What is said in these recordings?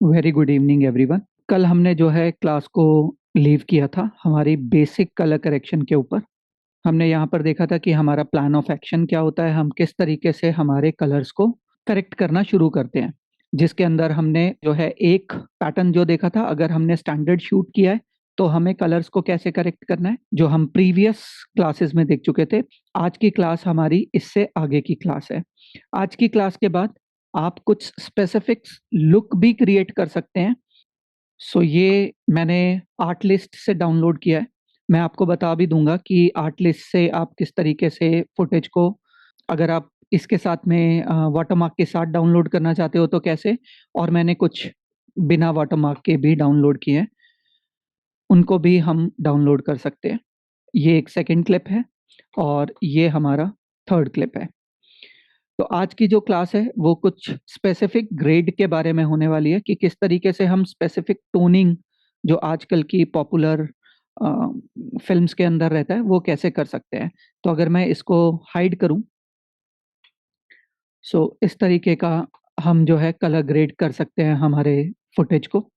Very good evening everyone. कल हमने जो है क्लास को लीव किया था हमारी बेसिक कलर करेक्शन के ऊपर। हमने यहाँ पर देखा था कि हमारा प्लान ऑफ एक्शन क्या होता है, हम किस तरीके से हमारे कलर्स को करेक्ट करना शुरू करते हैं। जिसके अंदर हमने जो है एक पैटर्न जो देखा था, अगर हमने स्टैंडर्ड शूट किया है तो हमें कलर्स को कैसे करेक्ट करना है, जो हम प्रीवियस क्लासेस में देख चुके थे। आज की क्लास हमारी इससे आगे की क्लास है। आज की क्लास के बाद आप कुछ स्पेसिफिक लुक भी क्रिएट कर सकते हैं। सो ये मैंने आर्ट लिस्ट से डाउनलोड किया है। मैं आपको बता भी दूंगा कि आर्ट लिस्ट से आप किस तरीके से फुटेज को, अगर आप इसके साथ में वाटरमार्क के साथ डाउनलोड करना चाहते हो तो कैसे, और मैंने कुछ बिना वाटरमार्क के भी डाउनलोड किए हैं, उनको भी हम डाउनलोड कर सकते हैं। ये एक सेकंड क्लिप है और ये हमारा थर्ड क्लिप है। तो आज की जो क्लास है वो कुछ स्पेसिफिक ग्रेड के बारे में होने वाली है कि किस तरीके से हम स्पेसिफिक टोनिंग जो आजकल की पॉपुलर फिल्म्स के अंदर रहता है वो कैसे कर सकते हैं। तो अगर मैं इसको हाइड करूं, सो इस तरीके का हम जो है कलर ग्रेड कर सकते हैं हमारे फुटेज को।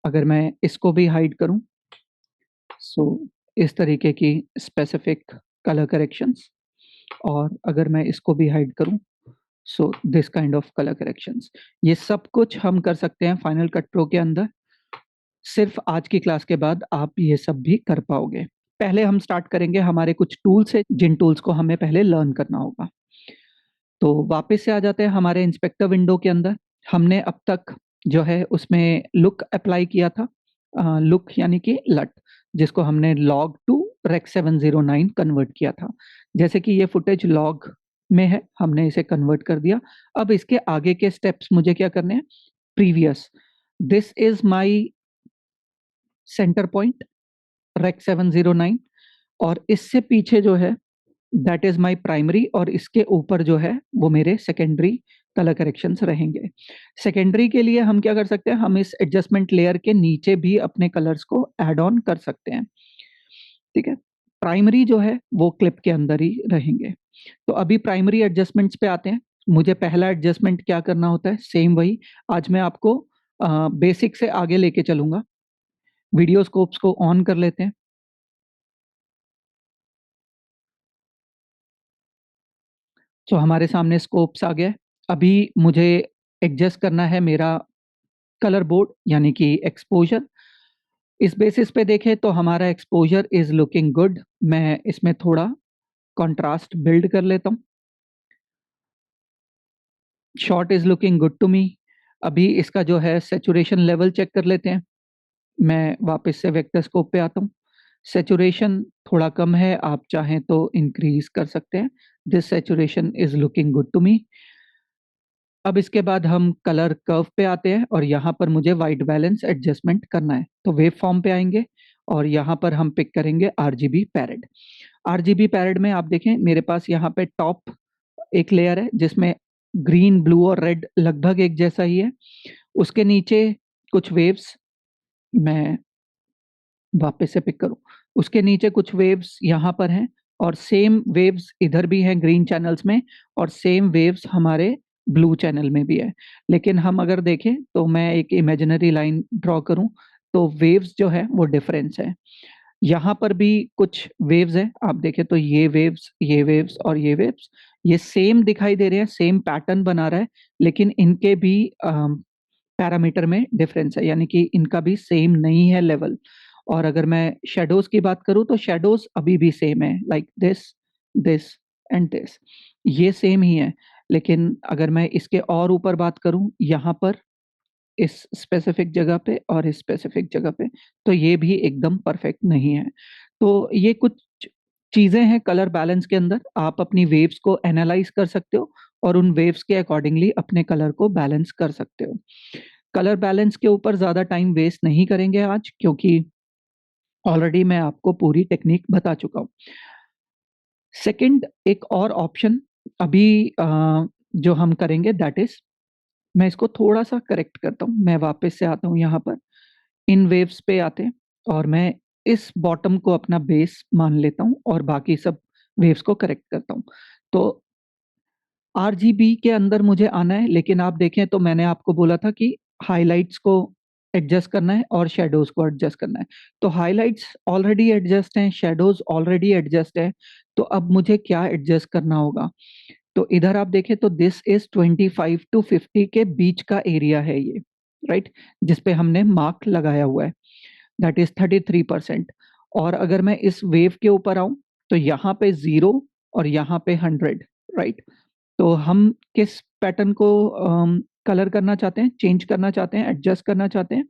अगर मैं इसको भी हाइड करूं, सो इस तरीके की स्पेसिफिक कलर करेक्शंस, और अगर मैं इसको भी हाइड करूं, so this kind of colour corrections, ये सब कुछ हम कर सकते हैं फाइनल कट प्रो के अंदर। सिर्फ आज की क्लास के बाद आप ये सब भी कर पाओगे। पहले हम स्टार्ट करेंगे हमारे कुछ टूल्स है, जिन टूल्स को हमें पहले लर्न करना होगा। तो वापस से आ जाते हैं हमारे इंस्पेक्टर विंडो के अंदर। हमने अब तक जो है उसमें लुक अप्लाई किया था, लुक यानी कि लट, जिसको हमने लॉग टू रेक 709 कन्वर्ट किया था। जैसे कि ये फुटेज लॉग में है, हमने इसे कन्वर्ट कर दिया। अब इसके आगे के स्टेप्स मुझे क्या करने हैं, previous, this is my centre point rec 709, और इससे पीछे जो है दैट इज माय प्राइमरी, और इसके ऊपर जो है वो मेरे सेकेंडरी कलर करेक्शंस रहेंगे। सेकेंडरी के लिए हम क्या कर सकते हैं, हम इस एडजस्टमेंट लेयर के नीचे भी अपने कलर्स को ऐड ऑन कर सकते हैं। ठीक है, प्राइमरी जो है वो क्लिप के अंदर ही रहेंगे। तो अभी प्राइमरी एडजस्टमेंट्स पे आते हैं। मुझे पहला एडजस्टमेंट क्या करना होता है, सेम वही। आज मैं आपको बेसिक से आगे लेके चलूंगा। वीडियो स्कोप्स को ऑन कर लेते हैं। तो हमारे सामने स्कोप्स आ गया है। अभी मुझे एडजस्ट करना है मेरा कलर बोर्ड यानी कि एक्सपोजर। इस बेसिस पे देखें तो हमारा एक्सपोजर इज लुकिंग गुड। मैं इसमें थोड़ा कंट्रास्ट बिल्ड कर लेता हूँ। Shot is looking good to me. अभी इसका जो है सेचुरेशन लेवल चेक कर लेते हैं। मैं वापस से वेक्टर स्कोप पे आता हूँ। सेचुरेशन थोड़ा कम है, आप चाहें तो इंक्रीज कर सकते हैं। This saturation is looking good to me. अब इसके बाद हम कलर कर्व पे आते हैं और यहाँ पर मुझे वाइट बैलेंस एडजस्टमेंट करना है, तो वेव फॉर्म पे आएंगे और यहाँ पर हम पिक करेंगे आरजीबी पैरेड। आरजीबी पैरेड में आप देखें मेरे पास यहाँ पे टॉप एक लेयर है जिसमें ग्रीन, ब्लू और रेड लगभग एक जैसा ही है। उसके नीचे कुछ वेव्स, मैं वापस से पिक करूं, उसके नीचे कुछ वेव्स यहाँ पर हैं, और सेम वेव्स इधर भी हैं ग्रीन चैनल्स में, और सेम वेव्स हमारे ब्लू चैनल में भी है। लेकिन हम अगर देखें तो मैं एक इमेजिनरी लाइन ड्रॉ करूं तो वेव्स जो है वो डिफरेंस है। यहाँ पर भी कुछ वेव्स हैं, आप देखें तो ये वेव्स, ये वेव्स और ये वेव्स, ये सेम दिखाई दे रहे हैं, सेम पैटर्न बना रहा है, लेकिन इनके भी पैरामीटर में डिफरेंस है, यानी कि इनका भी सेम नहीं है लेवल। और अगर मैं शेडोज की बात करूं तो शेडोज अभी भी सेम है, like this, this and this, ये सेम ही है। लेकिन अगर मैं इसके और ऊपर बात करूं, यहाँ पर इस स्पेसिफिक जगह पे और इस स्पेसिफिक जगह पे, तो ये भी एकदम परफेक्ट नहीं है। तो ये कुछ चीजें हैं कलर बैलेंस के अंदर, आप अपनी वेव्स को एनालाइज कर सकते हो और उन वेव्स के अकॉर्डिंगली अपने कलर को बैलेंस कर सकते हो। कलर बैलेंस के ऊपर ज्यादा टाइम वेस्ट नहीं करेंगे आज, क्योंकि ऑलरेडी मैं आपको पूरी टेक्निक बता चुका हूँ। सेकंड एक और ऑप्शन अभी जो हम करेंगे दैट इज, मैं इसको थोड़ा सा करेक्ट करता हूँ। मैं वापस से आता हूँ यहाँ पर, इन वेव्स पे आते हैं और मैं इस बॉटम को अपना बेस मान लेता हूँ और बाकी सब वेव्स को करेक्ट करता हूँ। तो आरजीबी के अंदर मुझे आना है, लेकिन आप देखें तो मैंने आपको बोला था कि हाइलाइट्स को एडजस्ट करना है और शैडोज़ को एडजस्ट करना है। तो हाइलाइट्स ऑलरेडी एडजस्ट हैं, शैडोज़ ऑलरेडी एडजस्ट है, तो अब मुझे क्या एडजस्ट करना होगा? तो इधर आप देखें तो दिस इज़ 25 टू 50 के बीच का एरिया है ये, राइट? जिस पे हमने मार्क लगाया हुआ है, दैट इज़ 33%। और अगर मैं इस वेव के ऊपर आऊँ, तो यहाँ पे 0 और यहाँ पे 100, राइट? तो हम किस पैटर्न को कलर करना चाहते हैं, चेंज करना चाहते हैं, एडजस्ट करना चाहते हैं?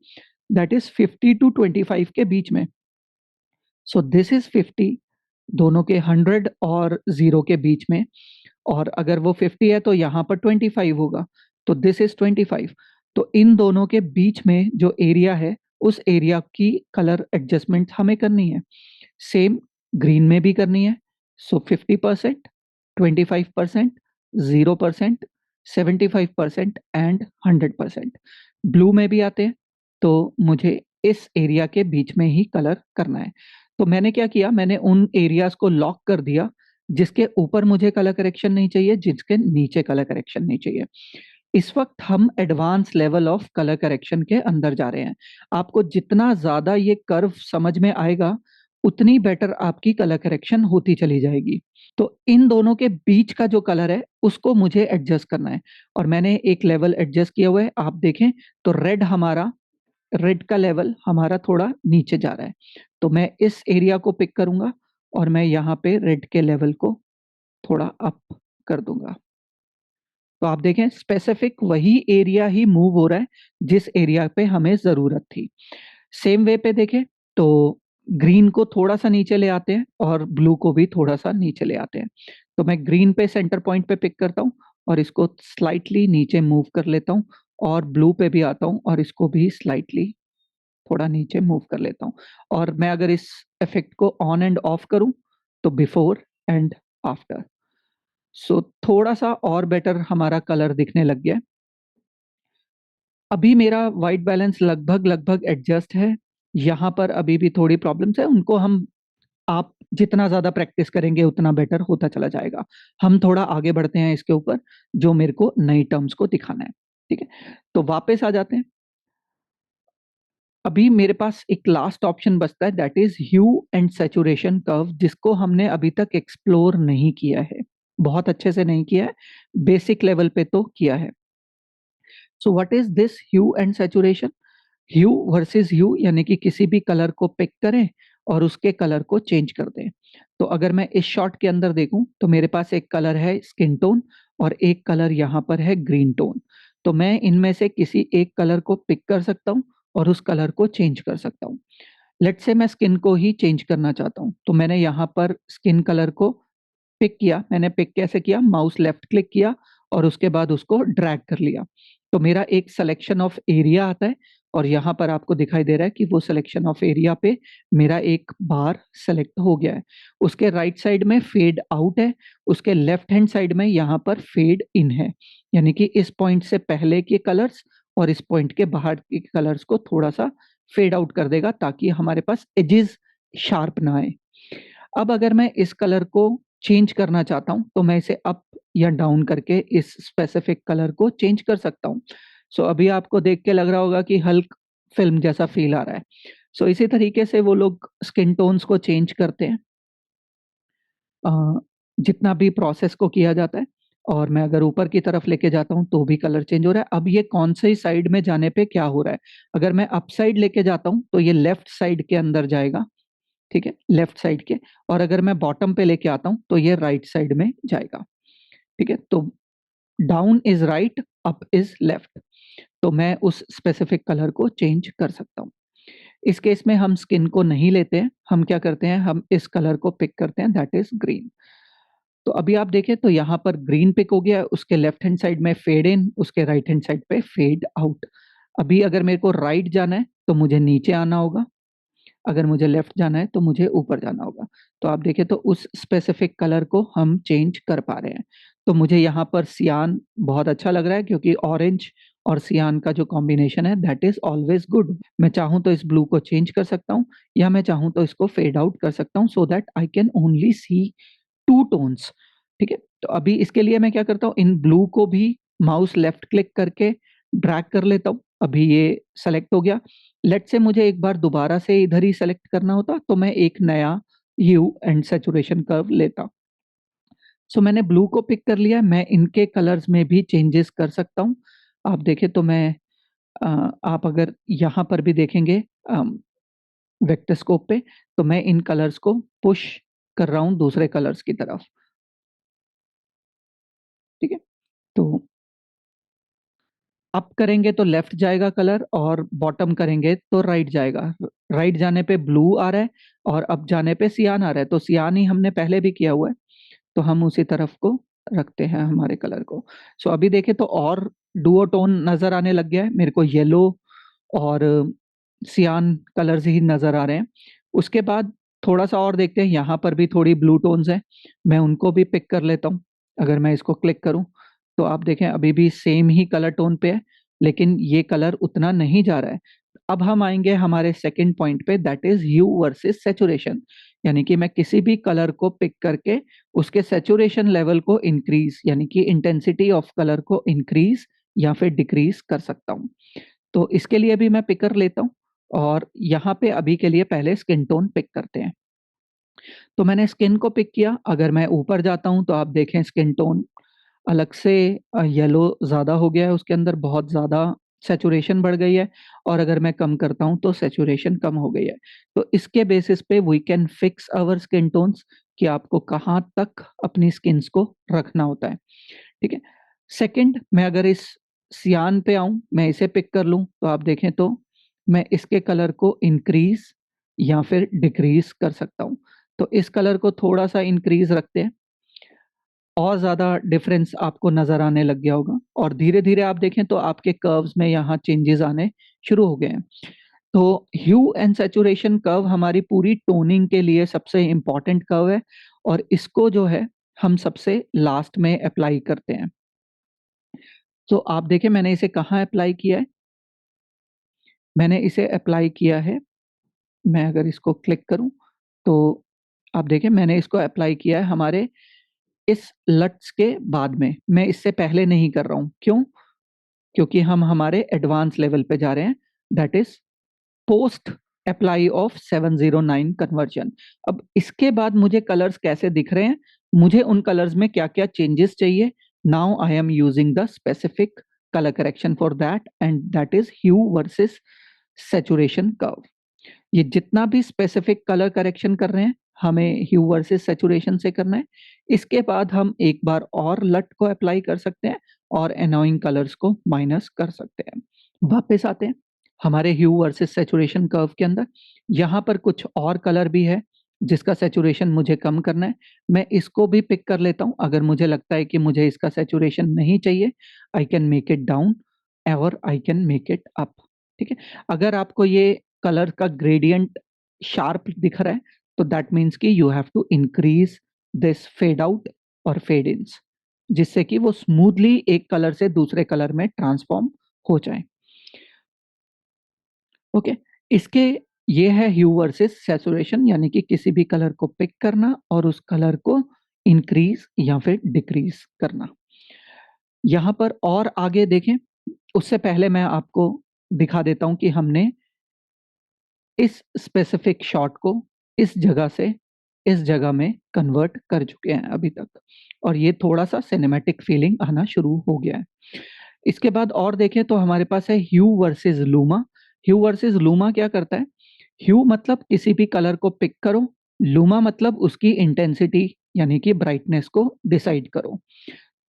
दैट इज़ 50 टू 25 के बीच में। सो दिस इज़ 50, दोनों के 100 और 0 के बीच में, और अगर वो 50 है तो यहाँ पर 25 होगा, तो दिस इज़ 25। तो इन दोनों के बीच में जो एरिया है, उस एरिया की कलर एडजस्टमेंट हमें करनी है। सेम ग्रीन में भी करनी है। सो 50%, 25%, 0%, 75% एंड 100%। ब्लू में भी आते हैं, तो मुझे इस एरिया के बीच में ही कलर करना है। तो मैंने क्या किया, मैंने उन एरियाज़ को लॉक कर दिया, जिसके ऊपर मुझे कलर करेक्शन नहीं चाहिए, जिसके नीचे कलर करेक्शन नहीं चाहिए। इस वक़्त हम advance level of colour correction के अंदर जा रहे हैं। आपको जितना ज़्यादा ये कर्व समझ में आएगा, उतनी बेटर आपकी कलर करेक्शन होती चली जाएगी। तो इन दोनों के बीच का जो कलर है, उसको मुझे एडजस्ट करना है, और मैंने एक लेवल एडजस्ट किया हुआ है। आप देखें तो रेड का लेवल हमारा थोड़ा नीचे जा रहा है। तो मैं इस एरिया को पिक करूँगा और मैं यहाँ पे रेड के लेवल को थोड़ा अप कर दूँगा। तो आप देखें स्पेसिफिक वही एरिया ही मूव हो रहा है, जिस एरिया पे हमें ज़रूरत थी। सेम वे पे देखें तो ग्रीन को थोड़ा-सा नीचे ले आते हैं और ब्लू को भी थोड़ा-सा नीचे ले आते हैं। तो मैं ग्रीन पे सेंटर पॉइंट पे पिक करता हूँ और इसको स्लाइटली नीचे मूव कर लेता हूँ, और ब्लू पे भी आता हूँ और इसको भी स्लाइटली थोड़ा नीचे मूव कर लेता हूँ। और मैं अगर इस इफ़ेक्ट को ऑन एंड ऑफ करूँ, तो बिफोर एंड आफ्टर। सो थोड़ा-सा और बेटर हमारा कलर दिखने लग गया है। अभी मेरा व्हाइट बैलेंस लगभग-लगभग एडजस्ट है। यहाँ पर अभी भी थोड़ी प्रॉब्लम्स है, उनको हम आप जितना ज़्यादा प्रैक्टिस करेंगे उतना बेटर होता चला जाएगा। हम थोड़ा आगे बढ़ते हैं इसके ऊपर, जो मेरे को नई टर्म्स को दिखाना है, ठीक है? तो वापस आ जाते हैं। अभी मेरे पास एक लास्ट ऑप्शन बचता है, that is hue and saturation curve, जिसको हमने अभी तक एक्सप्लोर नहीं किया है। बहुत अच्छे से नहीं किया है, बेसिक लेवल पे तो किया है। So what is this hue and saturation? Hue versus hue यानी कि किसी भी कलर को पिक करें और उसके कलर को चेंज कर दें। तो अगर मैं इस शॉट के अंदर देखूँ, तो मेरे पास एक कलर है स्किन टोन और एक कलर यहाँ पर है ग्रीन टोन। तो मैं इनमें से किसी एक कलर को पिक कर सकता हूँ और उस कलर को चेंज कर सकता हूँ। लेट्स से मैं स्किन को ही चेंज करना चाहता हूँ, तो मैंने यहाँ पर स्किन कलर को पिक किया। मैंने पिक कैसे किया? माउस लेफ्ट क्लिक किया और उसके बाद उसको ड्रैग कर लिया। तो मेरा एक सिलेक्शन ऑफ एरिया आता है, और यहाँ पर आपको दिखाई दे रहा है कि वो सिलेक्शन ऑफ एरिया पे मेरा एक बार सेलेक्ट हो गया है। उसके राइट साइड में फेड आउट है, उसके लेफ्ट हैंड साइड में यहाँ पर फेड इन है। यानी कि इस पॉइंट से पहले के कलर्स और इस पॉइंट के बाहर के कलर्स को थोड़ा-सा फेड आउट कर देगा, ताकि हमारे पास एजेस शार्प ना आए। अब अगर मैं इस कलर को चेंज करना चाहता हूँ, तो मैं इसे अप या डाउन करके इस स्पेसिफिक कलर को चेंज कर सकता हूँ। सो अभी आपको देख के लग रहा होगा कि हल्क फ़िल्म जैसा फ़ील आ रहा है। सो इसी तरीके से वो लोग स्किन टोन्स को चेंज करते हैं, अ, जितना भी प्रोसेस को किया जाता है। और मैं अगर ऊपर की तरफ लेके जाता हूँ, तो भी कलर चेंज हो रहा है। अब ये कौन से साइड में जाने पे क्या हो रहा है? अगर मैं अप साइड लेके जाता हूँ, तो ये लेफ्ट साइड के अंदर जाएगा। ठीक है? लेफ्ट साइड के। और अगर मैं बॉटम पे लेके आता हूँ, तो ये राइट साइड में जाएगा। ठीक है? तो down is right, up is left. तो मैं उस स्पेसिफिक कलर को चेंज कर सकता हूँ। इस केस में हम स्किन को नहीं लेते हैं, हम क्या करते हैं, हम इस कलर को पिक करते हैं, दैट इज़ ग्रीन। तो अभी आप देखें तो यहाँ पर ग्रीन पिक हो गया, उसके लेफ्ट हैंड साइड में फेड इन, उसके राइट हैंड साइड पे फेड आउट। अभी अगर मेरे को राइट जाना है, तो मुझे नीचे आना होगा। अगर मुझे लेफ्ट जाना है, तो मुझे ऊपर जाना होगा। तो आप देखें तो उस स्पेसिफिक कलर को हम चेंज कर पा रहे हैं। तो मुझे यहाँ पर सियान बहुत अच्छा लग रहा है, क्योंकि ऑरेंज और सियान का जो कॉम्बिनेशन है, दैट इज़ ऑलवेज़ गुड। मैं चाहूँ तो इस ब्लू को चेंज कर सकता हूँ, या मैं चाहूँ तो इसको फेड आउट कर सकता हूँ, so that I can only see 2 tones. ठीक है? तो अभी इसके लिए मैं क्या करता हूँ, इन ब्लू को भी माउस लेफ्ट क्लिक करके ड्रैग कर लेता हूँ, अभी ये सेलेक्ट हो गया। लेट्स से मुझे एक बार दोबारा से इधर ही सेलेक्ट करना होता तो मैं एक नया ह्यू एंड सैचुरेशन कर्व लेता। सो मैंने ब्लू को पिक कर लिया, मैं इनके कलर्स में भी चेंजेस कर सकता हूँ। आप देखें तो मैं आप अगर यहाँ पर भी देखेंगे वेक्टर स्कोप पे, तो मैं इन कलर्स को पुश कर रहा हूँ दूसरे कलर्स की तरफ। ठीक है, तो अप करेंगे तो लेफ्ट जाएगा कलर और बॉटम करेंगे तो राइट जाएगा। राइट जाने पे ब्लू आ रहा है और अप जाने पे सियान आ रहा है, तो सियान ही हमने पहले भी किया हुआ है, तो हम उसी तरफ को रखते हैं हमारे कलर को। सो अभी देखें तो और डुओ टोन नजर आने लग गया है मेरे को, येलो और सियान कलर्स ही नजर आ रहे हैं। उसके बाद थोड़ा सा और देखते हैं, यहाँ पर भी थोड़ी ब्लू टोन्स हैं, मैं उनको भी पिक कर लेता हूँ। अगर मैं इसको क्लिक करूँ तो आप देखें अभी भी सेम ही कलर टोन पे है, लेकिन ये कलर उतना नहीं जा रहा है। अब हम आएंगे हमारे सेकंड पॉइंट पे, that is hue versus saturation. यानी कि मैं किसी भी कलर को पिक करके उसके सैचुरेशन लेवल को इंक्रीज, यानी कि इंटेंसिटी ऑफ कलर को इंक्रीज या फिर डिक्रीज कर सकता हूँ। तो इसके लिए भी मैं पिक कर लेता हूँ, और यहाँ पे अभी के लिए पहले स्किन टोन पिक करते हैं। तो मैंने स्किन को पिक किया, अगर मैं ऊपर जाता हूँ तो आप देखें स्किन टोन अलग से येलो ज़्यादा हो गया है, उसके अंदर बहुत ज़्यादा सैचुरेशन बढ़ गई है। और अगर मैं कम करता हूँ तो सैचुरेशन कम हो गई है। तो इसके बेसिस पे we can fix our skin tones, कि आपको कहाँ तक अपनी स्किन्स को रखना होता है। ठीक है, सेकंड मैं अगर इस सियान पे आऊं, मैं इसे पिक कर लूं, तो आप देखें तो मैं इसके कलर को इंक्रीज या फिर डिक्रीज कर सकता हूं। तो इस कलर को थोड़ा सा इंक्रीज रखते हैं, और ज़्यादा डिफरेंस आपको नज़र आने लग गया होगा। और धीरे धीरे आप देखें तो आपके कर्व्स में यहाँ चेंजेस आने शुरू हो गए हैं। तो ह्यू एंड सैचुरेशन कर्व हमारी पूरी टोनिंग के लिए सबसे इम्पॉर्टेंट कर्व है, और इसको जो है हम सबसे लास्ट में अप्लाई करते हैं। तो आप देखें मैंने इसे कहाँ अप्लाई किया है, मैंने इसे अप्लाई किया है, मैं अगर इसको क्लिक करूं तो आप देखें मैंने इसको अप्लाई किया है हमारे इस लट्स के बाद में, मैं इससे पहले नहीं कर रहा हूं। क्यों? क्योंकि हम हमारे एडवांस लेवल पे जा रहे हैं, that is post apply of 709 conversion. अब इसके बाद मुझे कलर्स कैसे दिख रहे हैं, मुझे उन कलर्स में क्या क्या चेंजेस चाहिए, now I am using the specific colour correction for that, and that is hue versus saturation curve. ये जितना भी स्पेसिफिक कलर करेक्शन कर रहे हैं हमें ह्यू वर्सेस सैचुरेशन से करना है। इसके बाद हम एक बार और लट को अप्लाई कर सकते हैं और एनोइंग कलर्स को माइनस कर सकते हैं। वापस आते हैं हमारे ह्यू वर्सेस सैचुरेशन कर्व के अंदर। यहाँ पर कुछ और कलर भी है जिसका सैचुरेशन मुझे कम करना है, मैं इसको भी पिक कर लेता हूँ। अगर मुझे लगता है कि मुझे इसका सैचुरेशन नहीं चाहिए, I can make it down और I can make it up. ठीक है, अगर आपको ये कलर का ग्रेडियंट शार्प दिख रहा है तो दैट मीन्स कि you have to increase this fade out और फेड इन्स, जिससे कि वो स्मूथली एक कलर से दूसरे कलर में ट्रांसफॉर्म हो जाए। ओके, इसके ये है ह्यू वर्सेस सैचुरेशन, यानी कि किसी भी कलर को पिक करना और उस कलर को इंक्रीज या फिर डिक्रीज करना। यहाँ पर और आगे देखें, उससे पहले मैं आपको दिखा देता हूं कि हमने इस स्पेसिफिक शॉट को इस जगह से इस जगह में कन्वर्ट कर चुके हैं अभी तक, और ये थोड़ा सा सिनेमैटिक फीलिंग आना शुरू हो गया है। इसके बाद और देखें तो हमारे पास है ह्यू वर्सेस लूमा। ह्यू वर्सेस लूमा क्या करता है, ह्यू मतलब किसी भी कलर को पिक करो, लूमा मतलब उसकी इंटेंसिटी यानी कि ब्राइटनेस को डिसाइड करो।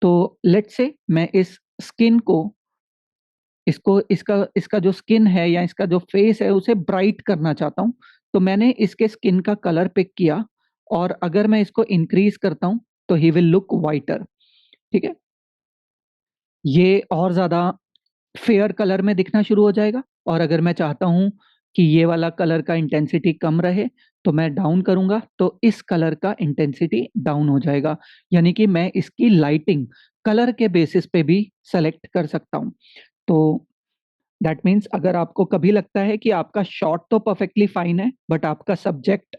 तो लेट्स से मैं इस स्किन को, इसको इसका इसका जो स्किन है या इसका जो फेस है उसे ब्राइट करना चाहता हूँ, तो मैंने इसके स्किन का कलर पिक किया, और अगर मैं इसको इंक्रीज करता हूँ तो ही विल लुक वाइटर। ठीक है, ये और ज्यादा फेयर कलर में दिखना शुरू हो जाएगा। और अगर मैं चाहता हूं कि ये वाला कलर का इंटेंसिटी कम रहे तो मैं डाउन करूंगा तो इस कलर का इंटेंसिटी डाउन हो जाएगा, यानी कि मैं इसकी लाइटिंग कलर के बेसिस पे भी सेलेक्ट कर सकता हूं। तो दैट मीन्स अगर आपको कभी लगता है कि आपका शॉट तो परफेक्टली फाइन है बट आपका सब्जेक्ट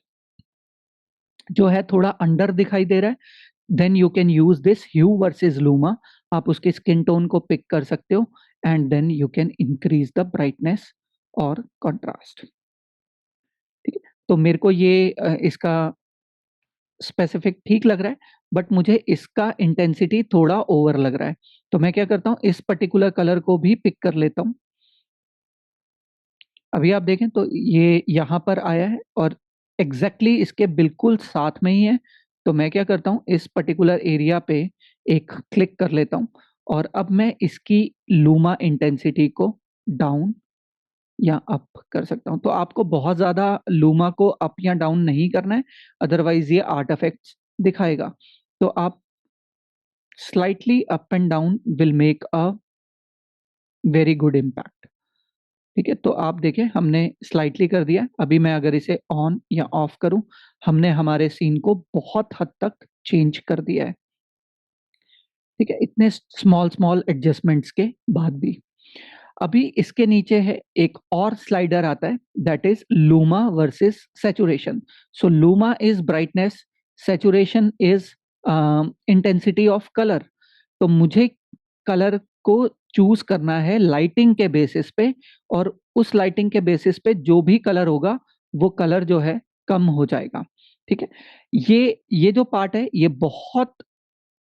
जो है थोड़ा अंडर दिखाई दे रहा है, then you can use this hue versus luma. आप उसके स्किन टोन को पिक कर सकते हो and then you can increase the brightness और contrast. ठीक है, तो मेरे को ये इसका स्पेसिफिक ठीक लग रहा है, बट मुझे इसका इंटेंसिटी थोड़ा ओवर लग रहा है। तो मैं क्या करता हूँ, इस पर्टिकुलर कलर को भी पिक कर लेता हूँ। अभी आप देखें तो ये यहाँ पर आया है और एग्जैक्टली इसके बिल्कुल साथ में ही है। तो मैं क्या करता हूँ, इस पर्टिकुलर एरिया पे एक क्लिक कर लेता हूँ और अब मैं इसकी लूमा इंटेंसिटी को डाउन या अप कर सकता हूँ। तो आपको बहुत ज़्यादा लूमा को अप या डाउन नहीं करना है, अदरवाइज ये आर्ट इफेक्ट्स दिखाएगा। तो आप slightly up and down will make a very good impact. ठीक है, तो आप देखें हमने स्लाइटली कर दिया। अभी मैं अगर इसे ऑन या ऑफ करूं, हमने हमारे सीन को बहुत हद तक चेंज कर दिया है। ठीक है, इतने स्मॉल स्मॉल एडजस्टमेंट्स के बाद भी। अभी इसके नीचे है एक और स्लाइडर आता है, that is luma versus saturation. So luma is brightness, saturation is intensity of colour. तो मुझे कलर को चूज करना है लाइटिंग के बेसिस पे, और उस लाइटिंग के बेसिस पे जो भी कलर होगा वो कलर जो है कम हो जाएगा। ठीक है, ये जो पार्ट है ये बहुत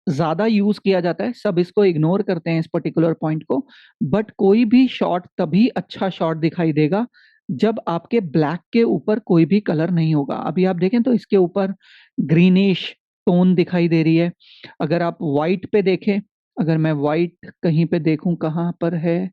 ज्यादा यूज किया जाता है, सब इसको इग्नोर करते हैं इस पर्टिकुलर पॉइंट को। बट कोई भी शॉट तभी अच्छा शॉट दिखाई देगा जब आपके ब्लैक के ऊपर कोई भी कलर नहीं होगा। अभी आप देखें तो इसके ऊपर ग्रीनिश टोन दिखाई दे रही है। अगर आप वाइट पे देखें, अगर मैं वाइट कहीं पे देखूं, कहाँ पर है,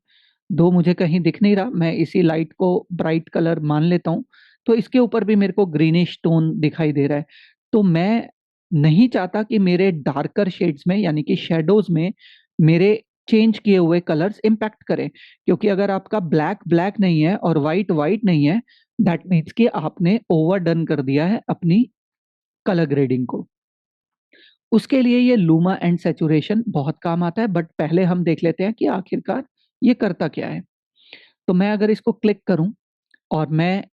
दो मुझे कहीं दिख नहीं रहा, मैं इसी लाइट को ब्राइट कलर मान लेता हूँ। तो इसके ऊपर भी मेरे को ग्रीनिश टोन दिखाई दे रहा है। तो मैं नहीं चाहता कि मेरे डार्कर शेड्स में यानी कि शेडोज में मेरे चेंज किए हुए कलर्स इम्पैक्ट करें। क्योंकि अगर आपका ब्लैक ब्लैक नहीं है और वाइट वाइट नहीं है, दैट मीन्स कि आपने ओवर डन कर दिया है अपनी कलर ग्रेडिंग को। उसके लिए ये लूमा एंड सैचुरेशन बहुत काम आता है, बट पहले हम देख लेते हैं कि आखिरकार ये करता क्या है। तो मैं अगर इसको क्लिक करूं और मैं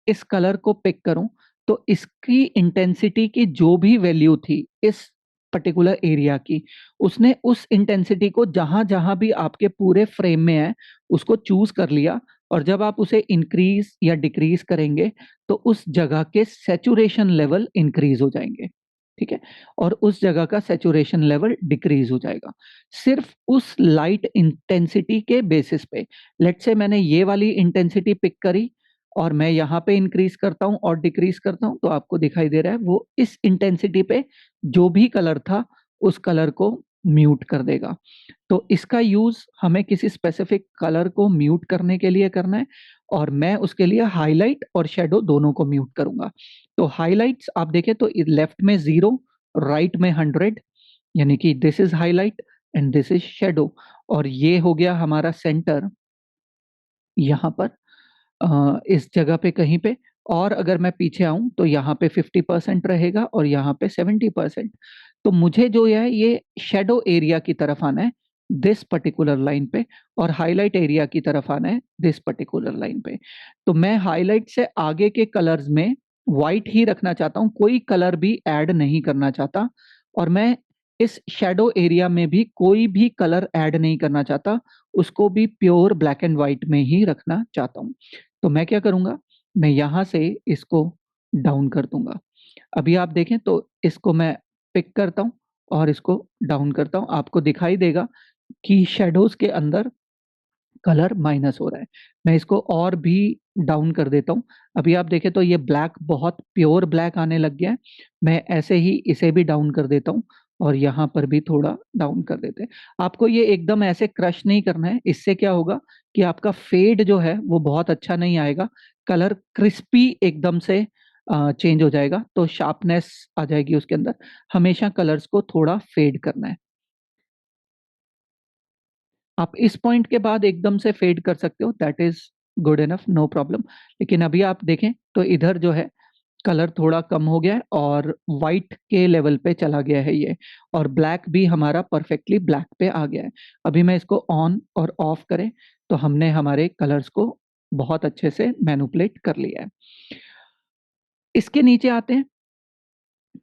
इस कलर को पिक करूं, तो इसकी इंटेंसिटी की जो भी वैल्यू थी इस पर्टिकुलर एरिया की, उसने उस इंटेंसिटी को जहां जहां भी आपके पूरे फ्रेम में है उसको चूज कर लिया। और जब आप उसे इंक्रीज या डिक्रीज करेंगे तो उस जगह के सेचुरेशन लेवल इंक्रीज हो जाएंगे। ठीक है, और उस जगह का सेचुरेशन लेवल डिक्रीज हो जाएगा सिर्फ उस लाइट इंटेंसिटी के बेसिस पे। लेट्स से मैंने ये वाली इंटेंसिटी पिक करी और मैं यहाँ पे इंक्रीज करता हूँ और डिक्रीज करता हूँ, तो आपको दिखाई दे रहा है वो इस इंटेंसिटी पे जो भी कलर था उस कलर को म्यूट कर देगा। तो इसका यूज हमें किसी स्पेसिफिक कलर को म्यूट करने के लिए करना है, और मैं उसके लिए हाईलाइट और शेडो दोनों को म्यूट करूंगा। तो हाईलाइट्स आप देखें तो लेफ्ट में 0, राइट में 100, यानी कि this is highlight and this is shadow. और ये हो गया हमारा सेंटर यहाँ पर इस जगह पे कहीं पे। और अगर मैं पीछे आऊं तो यहाँ पे 50% रहेगा और यहाँ पे 70%। तो मुझे जो है ये शेडो एरिया की तरफ आना है दिस पर्टिकुलर लाइन पे, और हाईलाइट एरिया की तरफ आना है दिस पर्टिकुलर लाइन पे। तो मैं हाईलाइट से आगे के कलर्स में वाइट ही रखना चाहता हूँ, कोई कलर भी ऐड नहीं करना चाहता। और मैं इस शेडो एरिया में भी कोई भी कलर ऐड नहीं करना चाहता, उसको भी प्योर ब्लैक एंड व्हाइट में ही रखना चाहता हूँ। तो मैं क्या करूंगा, मैं यहां से इसको डाउन कर दूंगा। अभी आप देखें तो इसको मैं पिक करता हूं और इसको डाउन करता हूं, आपको दिखाई देगा कि शेडोज के अंदर कलर माइनस हो रहा है। मैं इसको और भी डाउन कर देता हूँ। अभी आप देखें तो ये ब्लैक बहुत प्योर ब्लैक आने लग गया है। मैं ऐसे ही इसे भी डाउन कर देता हूँ और यहाँ पर भी थोड़ा डाउन कर देते हैं। आपको ये एकदम ऐसे क्रश नहीं करना है, इससे क्या होगा कि आपका फेड जो है वो बहुत अच्छा नहीं आएगा, कलर क्रिस्पी एकदम से चेंज हो जाएगा, तो शार्पनेस आ जाएगी उसके अंदर। हमेशा कलर्स को थोड़ा फेड करना है। आप इस पॉइंट के बाद एकदम से फेड कर सकते हो, that is good enough, no problem. लेकिन अभी आप देखें तो इधर जो है कलर थोड़ा कम हो गया है और वाइट के लेवल पे चला गया है ये, और ब्लैक भी हमारा परफेक्टली ब्लैक पे आ गया है। अभी मैं इसको ऑन और ऑफ करें तो हमने हमारे कलर्स को बहुत अच्छे से मैनिपुलेट कर लिया है। इसके नीचे आते हैं,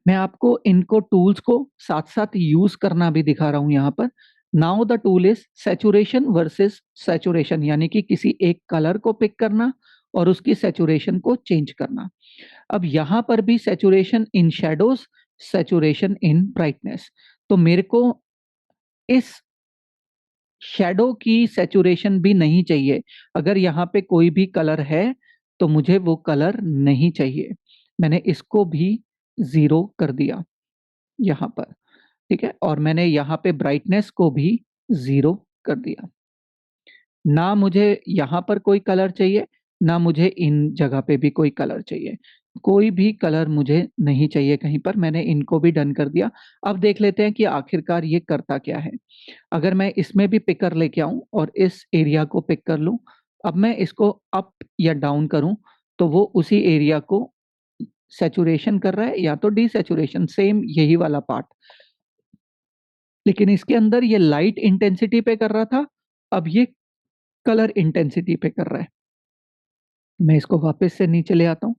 मैं आपको इनको टूल्स को साथ साथ यूज करना भी दिखा रहा हूं यहाँ पर। Now the tool is saturation versus saturation, यानी कि किसी एक कलर को पिक करना और उसकी सैचुरेशन को चेंज करना। अब यहां पर भी सैचुरेशन इन शैडोज, सैचुरेशन इन ब्राइटनेस। तो मेरे को इस शैडो की सैचुरेशन भी नहीं चाहिए। अगर यहाँ पे कोई भी कलर है तो मुझे वो कलर नहीं चाहिए। मैंने इसको भी 0 कर दिया यहाँ पर, ठीक है। और मैंने यहाँ पे ब्राइटनेस को भी 0 कर दिया। ना मुझे यहाँ पर कोई कलर चाहिए, ना मुझे इन जगह पे भी कोई कलर चाहिए। कोई भी कलर मुझे नहीं चाहिए कहीं पर। मैंने इनको भी डन कर दिया। अब देख लेते हैं कि आखिरकार ये करता क्या है। अगर मैं इसमें भी पिकर लेके आऊं और इस एरिया को पिक कर लूं, अब मैं इसको अप या डाउन करूं तो वो उसी एरिया को सैचुरेशन कर रहा है या तो डिसैचुरेशन, सेम यही वाला पार्ट। लेकिन इसके अंदर ये लाइट इंटेंसिटी पे कर रहा था, अब ये कलर इंटेंसिटी पे कर रहा है। मैं इसको वापस से नीचे ले आता हूँ।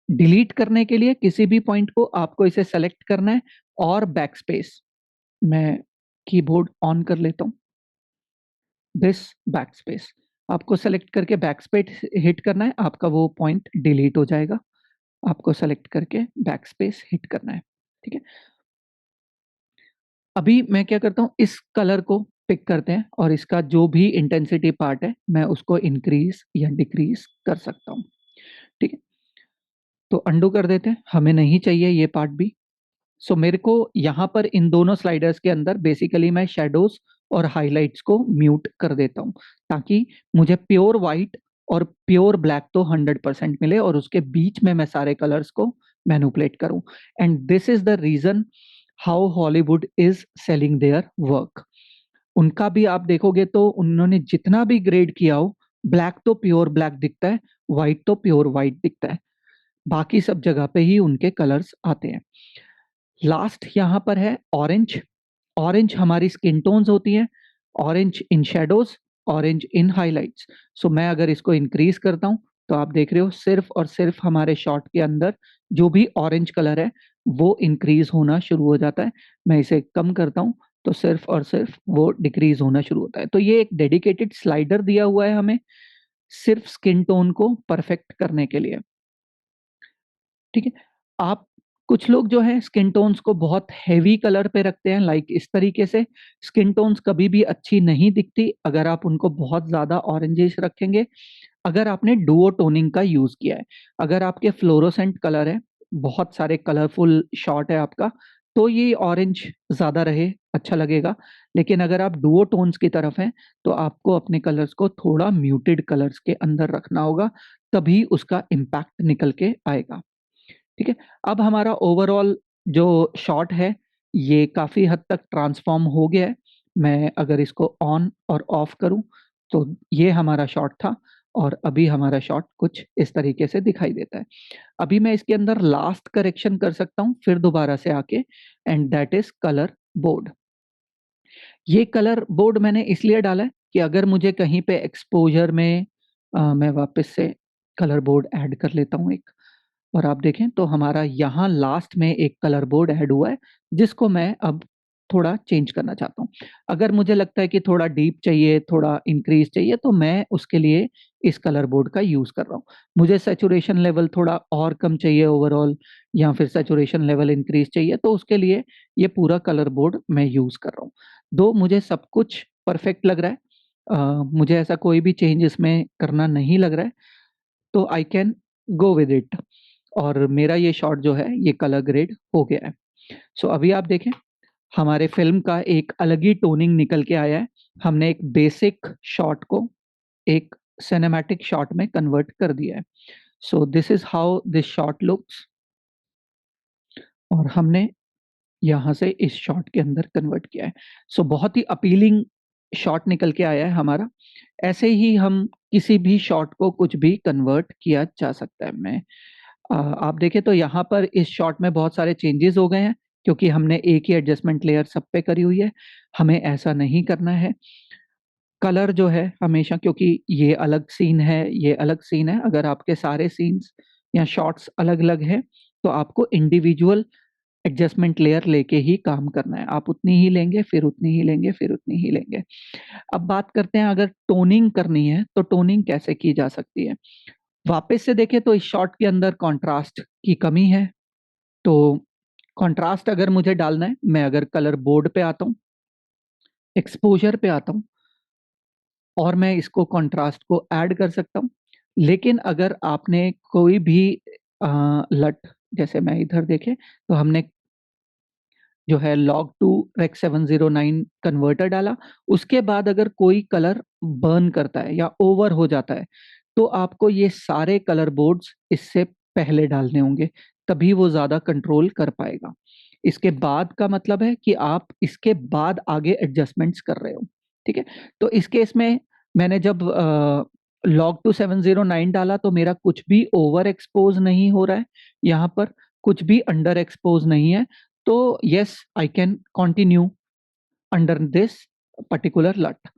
डिलीट करने के लिए किसी भी पॉइंट को आपको इसे सेलेक्ट करना है और बैक स्पेस। मैं कीबोर्ड ऑन कर लेता हूँ, दिस बैक स्पेस। आपको सेलेक्ट करके बैक स्पेस हिट करना है, आपका वो पॉइंट डिलीट हो जाएगा। आपको सेलेक्ट करके बैक स्पेस हिट करना है, ठीक है। अभी मैं क्या करता हूँ, इस कलर को पिक करते हैं और इसका जो भी इंटेंसिटी पार्ट है मैं उसको इंक्रीज या डिक्रीज कर सकता हूँ, ठीक है। तो अंडू कर देते हैं, हमें नहीं चाहिए ये पार्ट भी। सो मेरे को यहाँ पर इन दोनों स्लाइडर्स के अंदर बेसिकली मैं शेडोज और हाइलाइट्स को म्यूट कर देता हूँ, ताकि मुझे प्योर वाइट और प्योर ब्लैक तो 100% मिले और उसके बीच में मैं सारे कलर्स को मैनिपुलेट करूं। And this is the reason how Hollywood is selling their work. उनका भी आप देखोगे तो उन्होंने जितना भी ग्रेड किया हो, ब्लैक तो प्योर ब्लैक दिखता है, व्हाइट तो प्योर व्हाइट दिखता है, बाकी सब जगह पे ही उनके कलर्स आते हैं। लास्ट यहाँ पर है ऑरेंज। ऑरेंज हमारी स्किन टोन्स होती हैं, orange in shadows, orange in highlights. So मैं अगर इसको इंक्रीज करता हूँ तो आप देख रहे हो सिर्फ और सिर्फ हमारे शॉट के अंदर जो भी ऑरेंज कलर है वो इंक्रीज होना शुरू हो जाता है। मैं इसे कम करता हूँ तो सिर्फ और सिर्फ वो डिक्रीज होना शुरू होता है। तो ये एक डेडिकेटेड स्लाइडर दिया हुआ है हमें सिर्फ स्किन टोन को परफेक्ट करने के लिए, ठीक है। आप कुछ लोग जो है स्किन टोन्स को बहुत हैवी कलर पे रखते हैं, लाइक इस तरीके से। स्किन टोन्स कभी भी अच्छी नहीं दिखती अगर आप उनको बहुत ज्यादा ऑरेंजिश रखेंगे। अगर आपने डुओ टोनिंग का यूज किया है, अगर आपके फ्लोरोसेंट कलर है, बहुत सारे कलरफुल शॉट है आपका, तो ये ऑरेंज ज्यादा रहे, अच्छा लगेगा। लेकिन अगर आप डुओ टोन्स की तरफ हैं तो आपको अपने कलर्स को थोड़ा म्यूटेड कलर्स के अंदर रखना होगा, तभी उसका इम्पैक्ट निकल के आएगा, ठीक है। अब हमारा ओवरऑल जो शॉट है ये काफी हद तक ट्रांसफॉर्म हो गया है। मैं अगर इसको ऑन और ऑफ करूं तो ये हमारा शॉट था और अभी हमारा शॉट कुछ इस तरीके से दिखाई देता है। अभी मैं इसके अंदर लास्ट करेक्शन कर सकता हूं फिर दोबारा से आके, and that is colour board. ये कलर बोर्ड मैंने इसलिए डाला है कि अगर मुझे कहीं पे एक्सपोजर में मैं वापस से कलर बोर्ड ऐड कर लेता हूँ एक, और आप देखें तो हमारा यहाँ लास्ट में एक कलर बोर्ड ऐड हुआ है जिसको मैं अब थोड़ा चेंज करना चाहता हूँ। अगर मुझे लगता है कि थोड़ा डीप चाहिए, थोड़ा इंक्रीज चाहिए, तो मैं उसके लिए इस कलर बोर्ड का यूज कर रहा हूँ। मुझे सैचुरेशन लेवल थोड़ा और कम चाहिए ओवरऑल, या फिर सैचुरेशन लेवल इंक्रीज चाहिए, तो उसके लिए ये पूरा कलर बोर्ड मैं यूज कर रहा हूँ। दो मुझे सब कुछ परफेक्ट लग रहा है, मुझे ऐसा कोई भी चेंज इसमें करना नहीं लग रहा है, तो I can go with it. और मेरा ये शॉट जो है ये कलर ग्रेड हो गया है। सो अभी आप देखें हमारे फिल्म का एक अलग ही टोनिंग निकल के आया है। हमने एक बेसिक शॉट को एक सिनेमैटिक शॉट में कन्वर्ट कर दिया है। So this is how this shot looks, और हमने यहाँ से इस शॉट के अंदर कन्वर्ट किया है। सो बहुत ही अपीलिंग शॉट निकल के आया है हमारा। ऐसे ही हम किसी भी शॉट को कुछ भी कन्वर्ट किया जा सकता है। मैं आप देखें तो यहाँ पर इस शॉट में बहुत सारे चेंजेस हो गए हैं क्योंकि हमने एक ही एडजस्टमेंट लेयर सब पे करी हुई है। हमें ऐसा नहीं करना है। कलर जो है हमेशा, क्योंकि ये अलग सीन है, ये अलग सीन है, अगर आपके सारे सीन्स या शॉट्स अलग अलग हैं तो आपको इंडिविजुअल एडजस्टमेंट लेयर लेके ही काम करना है। आप उतनी ही लेंगे, फिर उतनी ही लेंगे, फिर उतनी ही लेंगे। अब बात करते हैं अगर टोनिंग करनी है, तो टोनिंग कैसे की जा सकती है? वापस से देखें तो इस शॉट के अंदर कंट्रास्ट की कमी है, तो कंट्रास्ट अगर मुझे डालना है, मैं अगर कलर बोर्ड पे आता हूँ, एक्सपोज़र पे आता हूँ और मैं इसको कंट्रास्ट को ऐड कर सकता हूँ। लेकिन अगर आपने कोई भी लट जैसे मैं इधर देखें, तो हमने जो है लॉग टू रेक 709 कन्वर्टर डाला, उसके बाद अगर कोई कलर बर्न करता है या ओवर हो जाता है, तो आपको ये सारे कलर बोर्ड्स इससे पहले डालने होंगे, तभी वो ज़्यादा कंट्रोल कर पाएगा। इसके बाद का मतलब है कि आप इसके बाद आगे एडजस्टमेंट्स कर रहे हो, ठीक है? तो इस केस में मैंने जब लॉग टू 709 डाला तो मेरा कुछ भी ओवर एक्सपोज़ नहीं हो रहा है, यहाँ पर कुछ भी अंडर एक्सपोज़ नहीं है, तो yes I can continue under this particular LUT।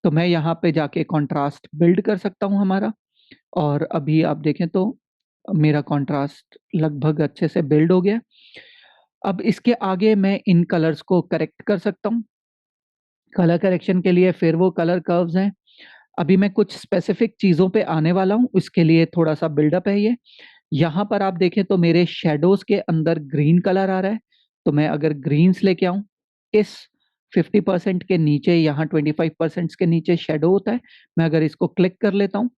तो मैं यहाँ पे जाके कंट्रास्ट बिल्ड कर सकता हूँ हमारा, और अभी आप देखें तो मेरा कंट्रास्ट लगभग अच्छे से बिल्ड हो गया। अब इसके आगे मैं इन कलर्स को करेक्ट कर सकता हूँ। कलर करेक्शन के लिए फिर वो कलर कर्व्स हैं। अभी मैं कुछ स्पेसिफिक चीज़ों पे आने वाला हूँ, उसके लिए थोड़ा-सा बिल्डअप है ये। यहाँ पर आप देखें तो मेरे शैडोज़ के अंदर ग्रीन कलर आ रहा है, तो मैं अगर ग्रीन्स लेके आऊँ, इस 50% के नीचे यहाँ 25% के नीचे शैडो होता है, मैं अगर इसको क्लिक कर लेता हूँ,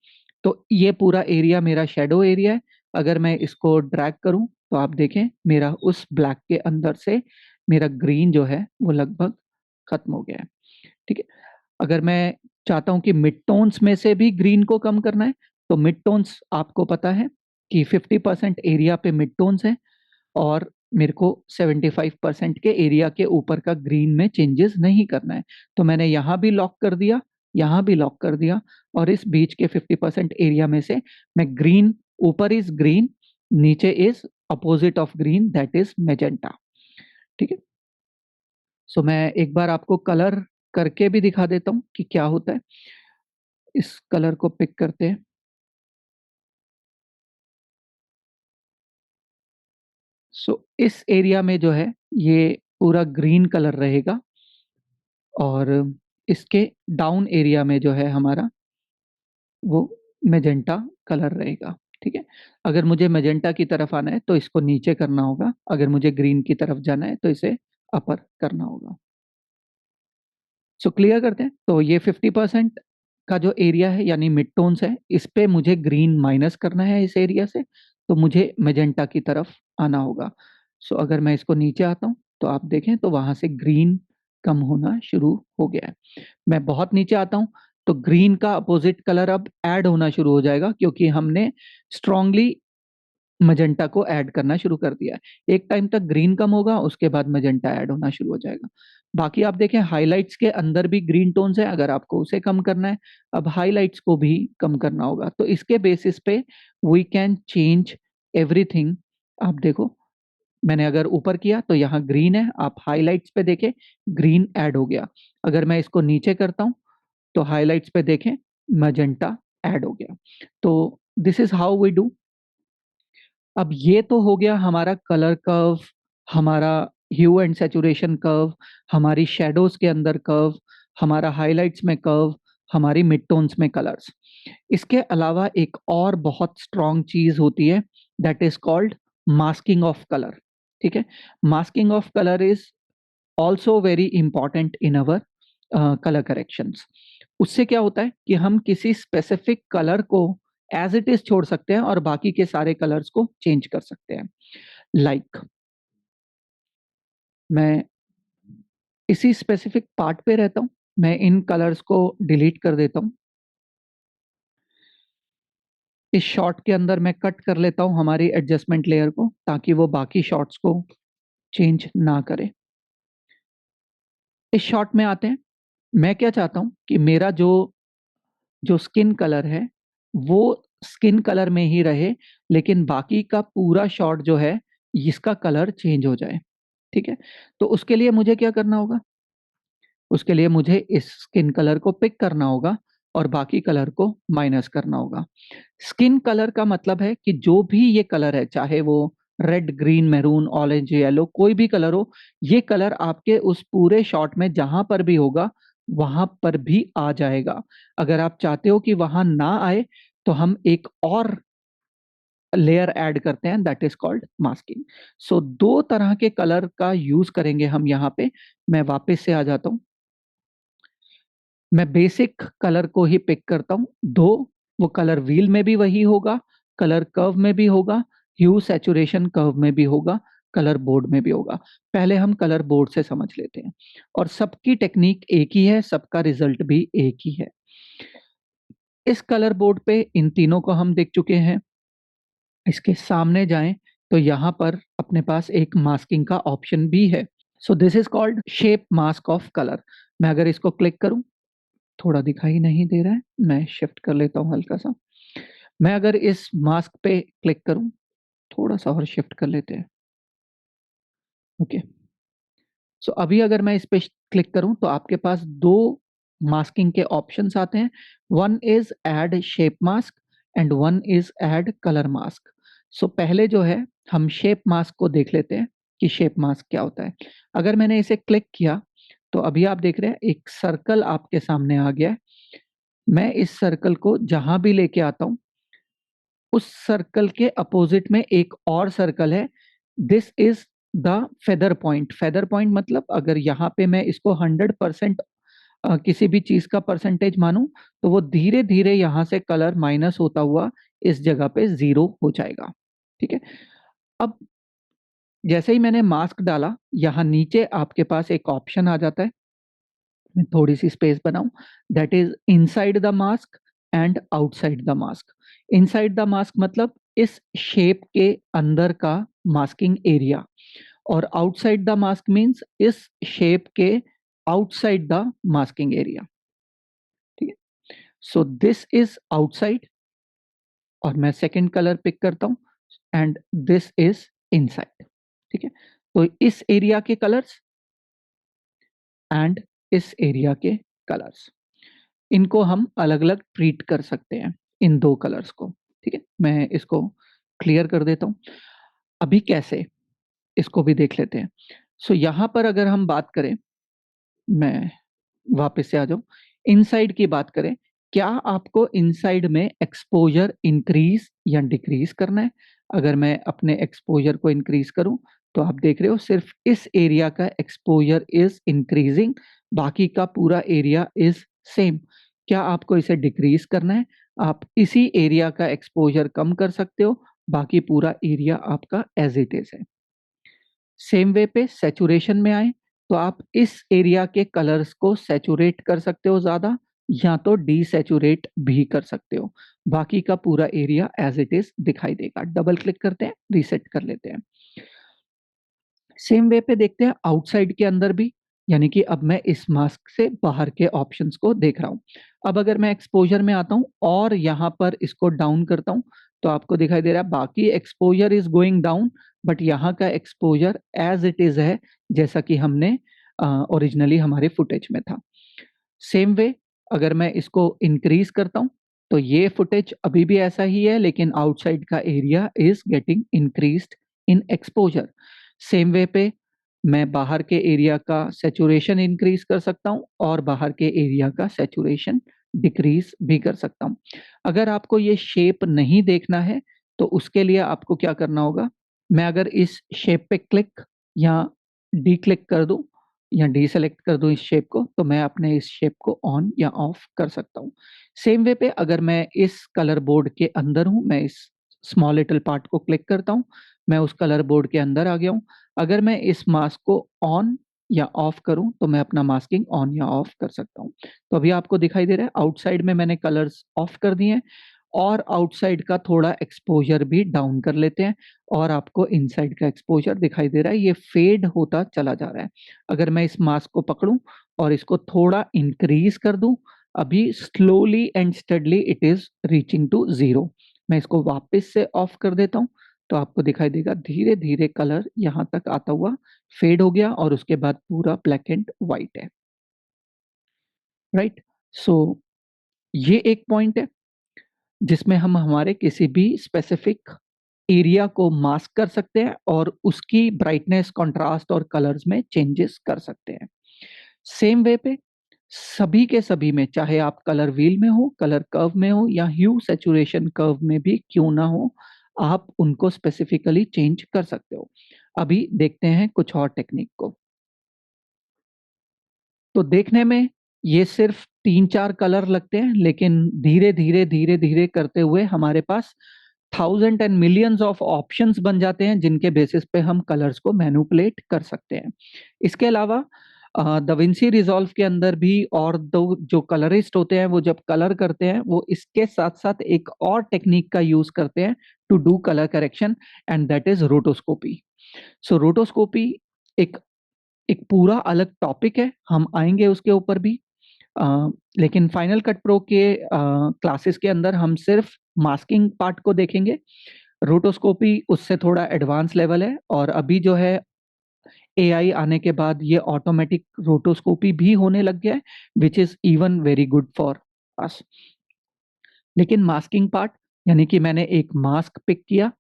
तो ये पूरा एरिया मेरा शैडो एरिया है। अगर मैं इसको ड्रैग करूँ, तो आप देखें मेरा उस ब्लैक के अंदर से मेरा ग्रीन जो है, वो लगभग खत्म हो गया है, ठीक है? अगर मैं चाहता हूँ कि मिड टोन्स में से भी ग्रीन को कम करना है, तो मिड टोन्स आपको पता है कि 50% एरिया पे मिड टोन्स हैं और मेरे को 75% के एरिया के ऊपर का ग्रीन में चेंजेस नहीं करना है। तो मैंने यहाँ भी लॉक कर दिया, यहाँ भी लॉक कर दिया और इस बीच के 50% एरिया में से मैं ग्रीन, ऊपर इज़ ग्रीन, नीचे is opposite of green that is magenta, ठीक है? सो मैं एक बार आपको कलर करके भी दिखा देता हूँ कि क्या होता है। इस कलर को पिक करते हैं। सो इस एरिया में जो है ये पूरा ग्रीन कलर रहेगा और इसके डाउन एरिया में जो है हमारा वो मैजेंटा कलर रहेगा, ठीक है? अगर मुझे मैजेंटा की तरफ आना है तो इसको नीचे करना होगा, अगर मुझे ग्रीन की तरफ जाना है तो इसे अपर करना होगा। सो क्लियर करते हैं, तो ये 50% का जो एरिया है यानी मिड टोन्स है, इस पे मुझे ग्रीन माइनस करना है इस एरिया से, तो मुझे मैजेंटा की तरफ आना होगा। सो अगर मैं इसको नीचे आता हूँ, तो आप देखें तो वहाँ से ग्रीन कम होना शुरू हो गया है। मैं बहुत नीचे आता हूँ, तो ग्रीन का अपोज़िट कलर अब ऐड होना शुरू हो जाएगा क्योंकि हमने स्ट्रांगली मैजेंटा को ऐड करना शुरू कर दिया है। एक टाइम तक ग्रीन कम होगा, उसके बाद मैजेंटा ऐड होना शुरू हो जाएगा। बाकी आप देखें हाइलाइट्स के अंदर भी ग्रीन टोन्स है, अगर आपको उसे कम करना है, अब हाइलाइट्स को भी कम करना होगा। तो इसके बेसिस पे वी कैन चेंज एवरीथिंग। आप देखो, मैंने अगर ऊपर किया तो यहाँ ग्रीन है, आप हाइलाइट्स पे देखें ग्रीन ऐड हो गया। अगर मैं इसको नीचे करता हूँ, तो हाइलाइट्स पे देखें मैजेंटा ऐड हो गया। तो this is how we do. अब ये तो हो गया हमारा कलर कर्व, हमारा ह्यू एंड सैचुरेशन कर्व, हमारी शैडोज़ के अंदर कर्व, हमारा हाइलाइट्स में कर्व, हमारी मिड टोन्स में कलर्स। इसके अलावा एक और बहुत स्ट्रॉन्ग चीज़ होती है that is called masking of colour, ठीक है? Masking of colour is also very important in our colour corrections. उससे क्या होता है कि हम किसी स्पेसिफिक कलर को एज़ इट इज़ छोड़ सकते हैं और बाकी के सारे कलर्स को चेंज कर सकते हैं। लाइक मैं इसी स्पेसिफिक पार्ट पे रहता हूँ, मैं इन कलर्स को डिलीट कर देता हूँ। इस शॉट के अंदर मैं कट कर लेता हूँ हमारी एडजस्टमेंट लेयर को ताकि वो बाकी शॉट्स को चेंज ना करे। इस शॉट में आते हैं, मैं क्या चाहता हूँ कि मेरा जो जो स्किन कलर है, वो स्किन कलर में ही रहे, लेकिन बाकी का पूरा शॉट जो है, इसका कलर चेंज हो जाए, ठीक है? तो उसके लिए मुझे क्या करना होगा? उसके लिए मुझे इस स्किन कलर को पिक करना होगा और बाकी कलर को माइनस करना होगा। स्किन कलर का मतलब है कि जो भी ये कलर है, चाहे वो red, green, maroon, orange, yellow, कोई भी कलर हो, ये कलर आपके उस पूरे शॉट में जहां पर भी होगा वहां पर भी आ जाएगा। अगर आप चाहते हो कि वहां ना आए तो हम एक और लेयर ऐड करते हैं, दैट इज कॉल्ड मास्किंग। सो दो तरह के कलर का यूज करेंगे हम यहाँ पे। मैं वापस से आ जाता हूँ, मैं बेसिक कलर को ही पिक करता हूँ दो। वो कलर व्हील में भी वही होगा, कलर कर्व में भी होगा, ह्यू सैचुरेशन कर्व में भी होगा, कलर बोर्ड में भी होगा। पहले हम कलर बोर्ड से समझ लेते हैं, और सबकी टेक्निक एक ही है, सबका रिजल्ट भी एक ही है। इस कलर बोर्ड पे इन तीनों को हम देख चुके हैं। इसके सामने जाएं तो यहाँ पर अपने पास एक मास्किंग का ऑप्शन भी है। So this is called shape mask of colour. मैं अगर इसको क्लिक करूं, थोड़ा दिखाई नहीं दे रहा है, मैं शिफ्ट कर लेता हूं हल्का सा। मैं अगर इस मास्क पे क्लिक करूं, थोड़ा सा और शिफ्ट कर लेते हैं। ओके, सो अभी अगर मैं इस पे क्लिक करूं तो आपके पास दो मास्किंग के ऑप्शंस आते हैं। One is add shape mask and one is add colour mask. So पहले जो है हम शेप मास्क को देख लेते हैं कि शेप मास्क क्या होता है। अगर मैंने इसे क्लिक किया तो अभी आप देख रहे हैं एक सर्कल आपके सामने आ गया है। मैं इस सर्कल को जहां भी लेके आता हूं, उस सर्कल के अपोजिट में एक और सर्कल है। This is the feather point. Feather point मतलब अगर यहाँ पे मैं इसको 100% किसी भी चीज का परसेंटेज मानूं, तो वो धीरे धीरे यहाँ से कलर माइनस होता हुआ इस जगह पे 0 हो जाएगा। ठीक है, अब जैसे ही मैंने मास्क डाला, यहाँ नीचे आपके पास एक ऑप्शन आ जाता है। मैं थोड़ी सी स्पेस बनाऊं, that is inside the mask and outside the mask. Inside the mask मतलब इस शेप के अंदर का मास्किंग एरिया, और आउटसाइड द मास्क मीन्स इस शेप के आउटसाइड द मास्किंग एरिया। ठीक है, सो दिस इज आउटसाइड, और मैं सेकंड कलर पिक करता हूं, एंड दिस इज इनसाइड। ठीक है, तो इस एरिया के कलर्स एंड इस एरिया के कलर्स, इनको हम अलग अलग ट्रीट कर सकते हैं, इन दो कलर्स को। ठीक है, मैं इसको क्लियर कर देता हूं। अभी कैसे, इसको भी देख लेते हैं। सो यहां पर अगर हम बात करें, मैं वापस से आ जाऊं, इनसाइड की बात करें, क्या आपको इनसाइड में एक्सपोजर इंक्रीज या डिक्रीज करना है? अगर मैं अपने एक्सपोजर को इंक्रीज करूं तो आप देख रहे हो सिर्फ इस एरिया का एक्सपोजर इज इंक्रीजिंग, बाकी का पूरा एरिया इज सेम। क्या आपको इसे डिक्रीज करना है? आप इसी एरिया का एक्सपोजर कम कर सकते हो, बाकी पूरा एरिया आपका एज इट इज है। सेम वे पे सैचुरेशन में आए तो आप इस एरिया के कलर्स को सैचुरेट कर सकते हो ज्यादा, या तो डीसैचुरेट भी कर सकते हो। बाकी का पूरा एरिया एज इट इज दिखाई देगा। डबल क्लिक करते हैं, रीसेट कर लेते हैं। सेम वे पे देखते हैं आउटसाइड के अंदर भी, यानी कि अब मैं इस मास्क से बाहर के ऑप्शंस को देख रहा हूं। अब अगर मैं एक्सपोजर में आता हूं और यहां पर इसको डाउन करता हूं, तो आपको दिखाई दे रहा है बाकी exposure is going down, but यहाँ का एक्सपोजर एज इट इज है, जैसा कि हमने ओरिजिनली हमारे फुटेज में था। सेम वे अगर मैं इसको इंक्रीज करता हूं तो ये फुटेज अभी भी ऐसा ही है, लेकिन आउटसाइड का area is getting increased in exposure. Same way पे मैं बाहर के एरिया का सैचुरेशन इंक्रीज कर सकता हूं और बाहर के एरिया का सैचुरेशन डिक्रीज भी कर सकता हूं। अगर आपको ये शेप नहीं देखना है तो उसके लिए आपको क्या करना होगा, मैं अगर इस शेप पे क्लिक या डी क्लिक कर दूं या डीसेलेक्ट कर दूं इस शेप को, तो मैं अपने इस शेप को ऑन या ऑफ कर सकता हूं। सेम वे पे अगर मैं इस कलर बोर्ड के अंदर हूं, मैं इस स्मॉल लिटिल पार्ट को क्लिक करता हूं, मैं उस कलर बोर्ड के अंदर आ गया हूं। अगर मैं इस मास्क को ऑन या ऑफ करूं तो मैं अपना मास्किंग ऑन या ऑफ कर सकता हूं। तो अभी आपको दिखाई दे रहा है आउटसाइड में मैंने कलर्स ऑफ कर दिए हैं, और आउटसाइड का थोड़ा एक्सपोजर भी डाउन कर लेते हैं, और आपको इनसाइड का एक्सपोजर दिखाई दे रहा है, ये फेड होता चला जा रहा है। अगर मैं इस मास्क को पकड़ूं और इसको थोड़ा इंक्रीज कर दूं, अभी slowly and steadily it is reaching to 0। मैं इसको वापस से ऑफ कर देता हूं, तो आपको दिखाई देगा धीरे धीरे कलर यहाँ तक आता हुआ फेड हो गया, और उसके बाद पूरा ब्लैक एंड व्हाइट है। राइट, सो ये एक पॉइंट है जिसमें हम हमारे किसी भी स्पेसिफिक एरिया को मास्क कर सकते हैं और उसकी ब्राइटनेस, कंट्रास्ट और कलर्स में चेंजेस कर सकते हैं। सेम वे पे सभी के सभी में, चाहे आप कलर व्हील में हो, कलर कर्व में हो या ह्यू सैचुरेशन कर्व में भी क्यों ना हो, आप उनको स्पेसिफिकली चेंज कर सकते हो। अभी देखते हैं कुछ और टेक्निक को। तो देखने में ये सिर्फ 3-4 कलर लगते हैं, लेकिन धीरे-धीरे, धीरे-धीरे करते हुए हमारे पास thousand and millions of options बन जाते हैं, जिनके बेसिस पे हम कलर्स को मैनिपुलेट कर सकते हैं। इसके अलावा दाविंसी रिज़ॉल्व के अंदर भी और दो जो कलरिस्ट होते हैं, वो जब कलर करते हैं, वो इसके साथ-साथ एक और टेक्नीक का यूज़ करते हैं to do colour correction, and that is rotoscopy. So rotoscopy एक एक पूरा अलग टॉपिक है, हम आएँगे उसके ऊपर भी। लेकिन फाइनल कट प्रो के क्लासेस के अंदर हम सिर्फ मास्किंग पार्ट को देखेंगे। रोटोस्कोपी उससे थोड़ा एडवांस लेवल है, और अभी जो है एआई आने के बाद ये ऑटोमेटिक रोटोस्कोपी भी होने लग गया है, which is even very good for us. लेकिन मास्किंग पार्ट, यानी कि मैंने एक मास्क पिक किया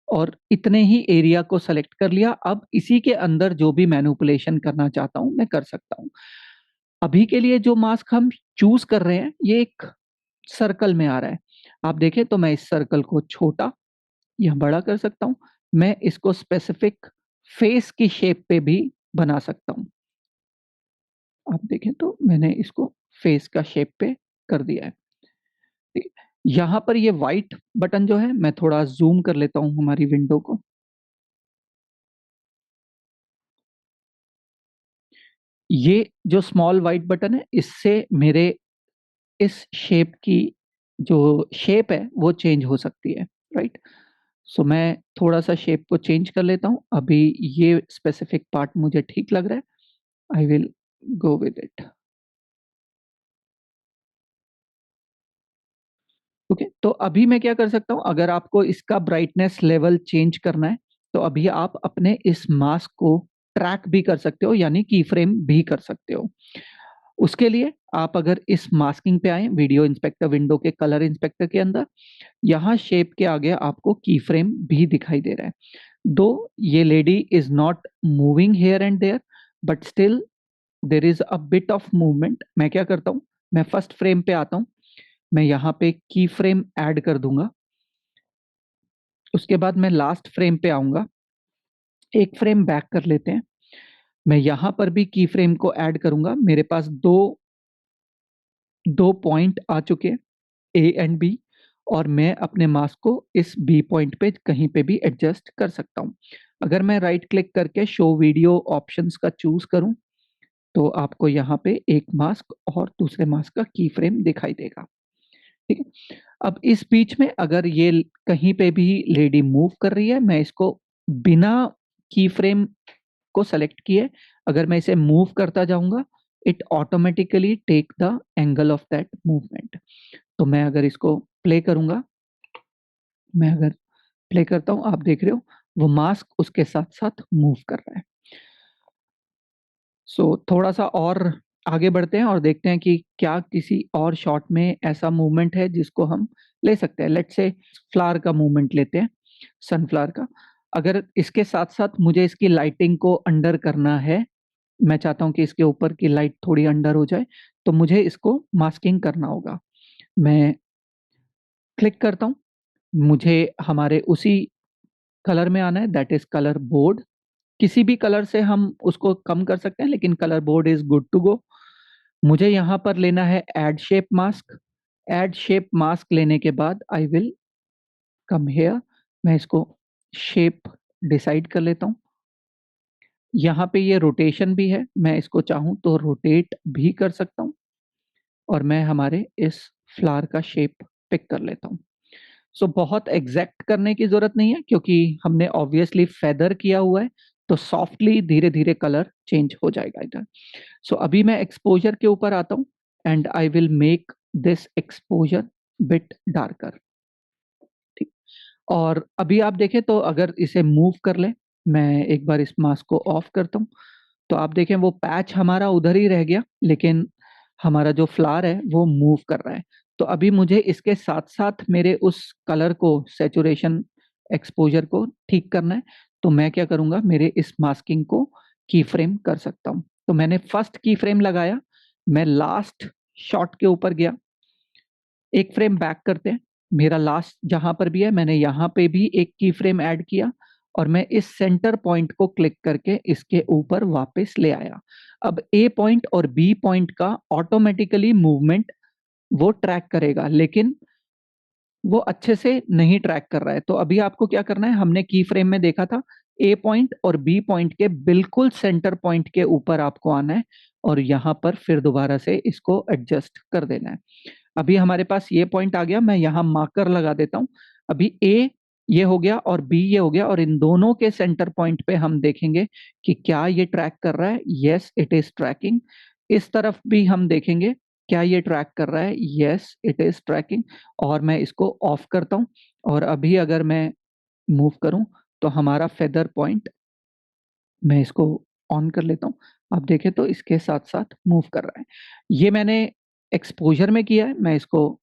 और इतने ही एरिया को सेलेक्ट कर लिया, अब इसी के अंदर जो भी मैनिपुलेशन करना चाहता हूँ, मैं कर सकता हूँ। अभी के लिए जो मास्क हम चूज़ कर रहे हैं, ये एक सर्कल में आ रहा है। आप देखें तो मैं इस सर्कल को छोटा या बड़ा कर सकता हूँ। मैं इसको स्पेसिफिक फेस की शेप पे भी बना सकता हूँ। आप देखें तो मैंने इसको फेस का शेप पे कर दिया है। ठीक है। यहाँ पर ये व्हाइट बटन जो है, मैं थोड़ा ज़ूम कर लेता हूँ हमारी विंडो को। ये जो स्मॉल व्हाइट बटन है, इससे मेरे इस शेप की जो शेप है, वो चेंज हो सकती है, राइट? सो मैं थोड़ा-सा शेप को चेंज कर लेता हूँ। अभी ये स्पेसिफिक पार्ट मुझे ठीक लग रहा है। I will go with it. Okay, तो अभी मैं क्या कर सकता हूँ, अगर आपको इसका ब्राइटनेस लेवल चेंज करना है, तो अभी आप अपने इस मास्क को ट्रैक भी कर सकते हो, यानी की फ्रेम भी कर सकते हो। उसके लिए आप अगर इस मास्किंग पे आएँ, वीडियो इंस्पेक्टर विंडो के कलर इंस्पेक्टर के अंदर, यहाँ शेप के आगे आपको की फ्रेम भी दिखाई दे रहा है। दो ये lady is not moving here and there, but still there is a bit of movement. मैं क्या करता हूँ, मैं फर्स्ट फ्रेम पे आता हूँ, मैं यहाँ पे की फ्रेम ऐड कर दूँगा। उसके बाद मैं लास्ट फ्रेम पे आऊँगा, एक फ्रेम बैक कर लेते हैं। मैं यहाँ पर भी की फ्रेम को ऐड करूँगा। मेरे पास 2 पॉइंट आ चुके हैं, ए एंड बी, और मैं अपने मास्क को इस बी पॉइंट पे कहीं पे भी एडजस्ट कर सकता हूँ। अगर मैं राइट क्लिक करके शो वीडियो ऑप्शंस का चूज़ करूँ, तो आपको यहाँ पे एक मास्क और दूसरे मास्क का की फ्रेम दिखाई देगा, ठीक है? अब इस बीच में अगर ये कहीं पे भी लेडी मूव कर रही है, मैं इसको बिना की फ्रेम को सेलेक्ट किए, अगर मैं इसे मूव करता जाऊँगा, it automatically take the angle of that movement. तो मैं अगर इसको प्ले करूँगा, मैं अगर प्ले करता हूँ, आप देख रहे हो, वो मास्क उसके साथ-साथ मूव कर रहा है। सो थोड़ा-सा और आगे बढ़ते हैं और देखते हैं कि क्या किसी और शॉट में ऐसा मूवमेंट है जिसको हम ले सकते हैं। लेट्स से फ्लावर का मूवमेंट लेते हैं, सनफ्लावर का। अगर इसके साथ-साथ मुझे इसकी लाइटिंग को अंडर करना है, मैं चाहता हूँ कि इसके ऊपर की लाइट थोड़ी अंडर हो जाए, तो मुझे इसको मास्किंग करना होगा। मैं क्लिक करता हूँ, मुझे हमारे उसी कलर में आना है, दैट इज़ कलर बोर्ड। किसी भी कलर से हम उसको कम कर सकते हैं, लेकिन colour board is good to go. मुझे यहाँ पर लेना है add shape mask. Add shape mask लेने के बाद आई विल कम हियर, मैं इसको शेप डिसाइड कर लेता हूँ। यहाँ पे ये रोटेशन भी है, मैं इसको चाहूँ तो रोटेट भी कर सकता हूँ, और मैं हमारे इस फ्लावर का शेप पिक कर लेता हूँ। सो बहुत एग्ज़ैक्ट करने की ज़रूरत नहीं है, क्योंकि हमने ऑब्वियसली फेदर किया हुआ है, तो सॉफ्टली धीरे-धीरे कलर चेंज हो जाएगा इधर। सो अभी मैं एक्सपोज़र के ऊपर आता हूँ, and I will make this exposure bit darker, ठीक। और अभी आप देखें तो अगर इसे मूव कर लें, मैं एक बार इस मास्क को ऑफ करता हूँ, तो आप देखें वो पैच हमारा उधर ही रह गया, लेकिन हमारा जो फ्लावर है वो मूव कर रहा है। तो अभी मुझे इसके साथ-साथ मेरे उस कलर को सैचुरेशन एक्सपोज़र को ठीक करना है, तो मैं क्या करूँगा, मेरे इस मास्किंग को की फ्रेम कर सकता हूँ। तो मैंने फर्स्ट की फ्रेम लगाया, मैं लास्ट शॉट के ऊपर गया, एक फ्रेम बैक करते हैं, मेरा लास्ट जहाँ पर भी है मैंने यहाँ पे भी एक की फ्रेम ऐड किया और मैं इस सेंटर पॉइंट को क्लिक करके इसके ऊपर वापस ले आया। अब ए पॉइंट और बी पॉइंट का ऑटोमेटिकली मूवमेंट वो ट्रैक करेगा, लेकिन वो अच्छे से नहीं ट्रैक कर रहा है। तो अभी आपको क्या करना है, हमने की फ्रेम में देखा था ए पॉइंट और बी पॉइंट के बिल्कुल सेंटर पॉइंट के ऊपर आपको आना है और यहाँ पर फिर दोबारा से इसको एडजस्ट कर देना है। अभी हमारे पास ये पॉइंट आ गया, मैं यहाँ मार्कर लगा देता हूँ। अभी ए ये हो गया और बी ये हो गया और इन दोनों के सेंटर पॉइंट पे हम देखेंगे कि क्या ये ट्रैक कर रहा है। Yes it is tracking. इस तरफ भी हम देखेंगे क्या ये ट्रैक कर रहा है। Yes it is tracking. और मैं इसको ऑफ करता हूँ और अभी अगर मैं मूव करूँ तो हमारा फेदर पॉइंट, मैं इसको ऑन कर लेता हूँ। आप देखें तो इसके साथ-साथ मूव कर रहा है। ये मैंने एक्सपोज़र में किया है, मैं इसको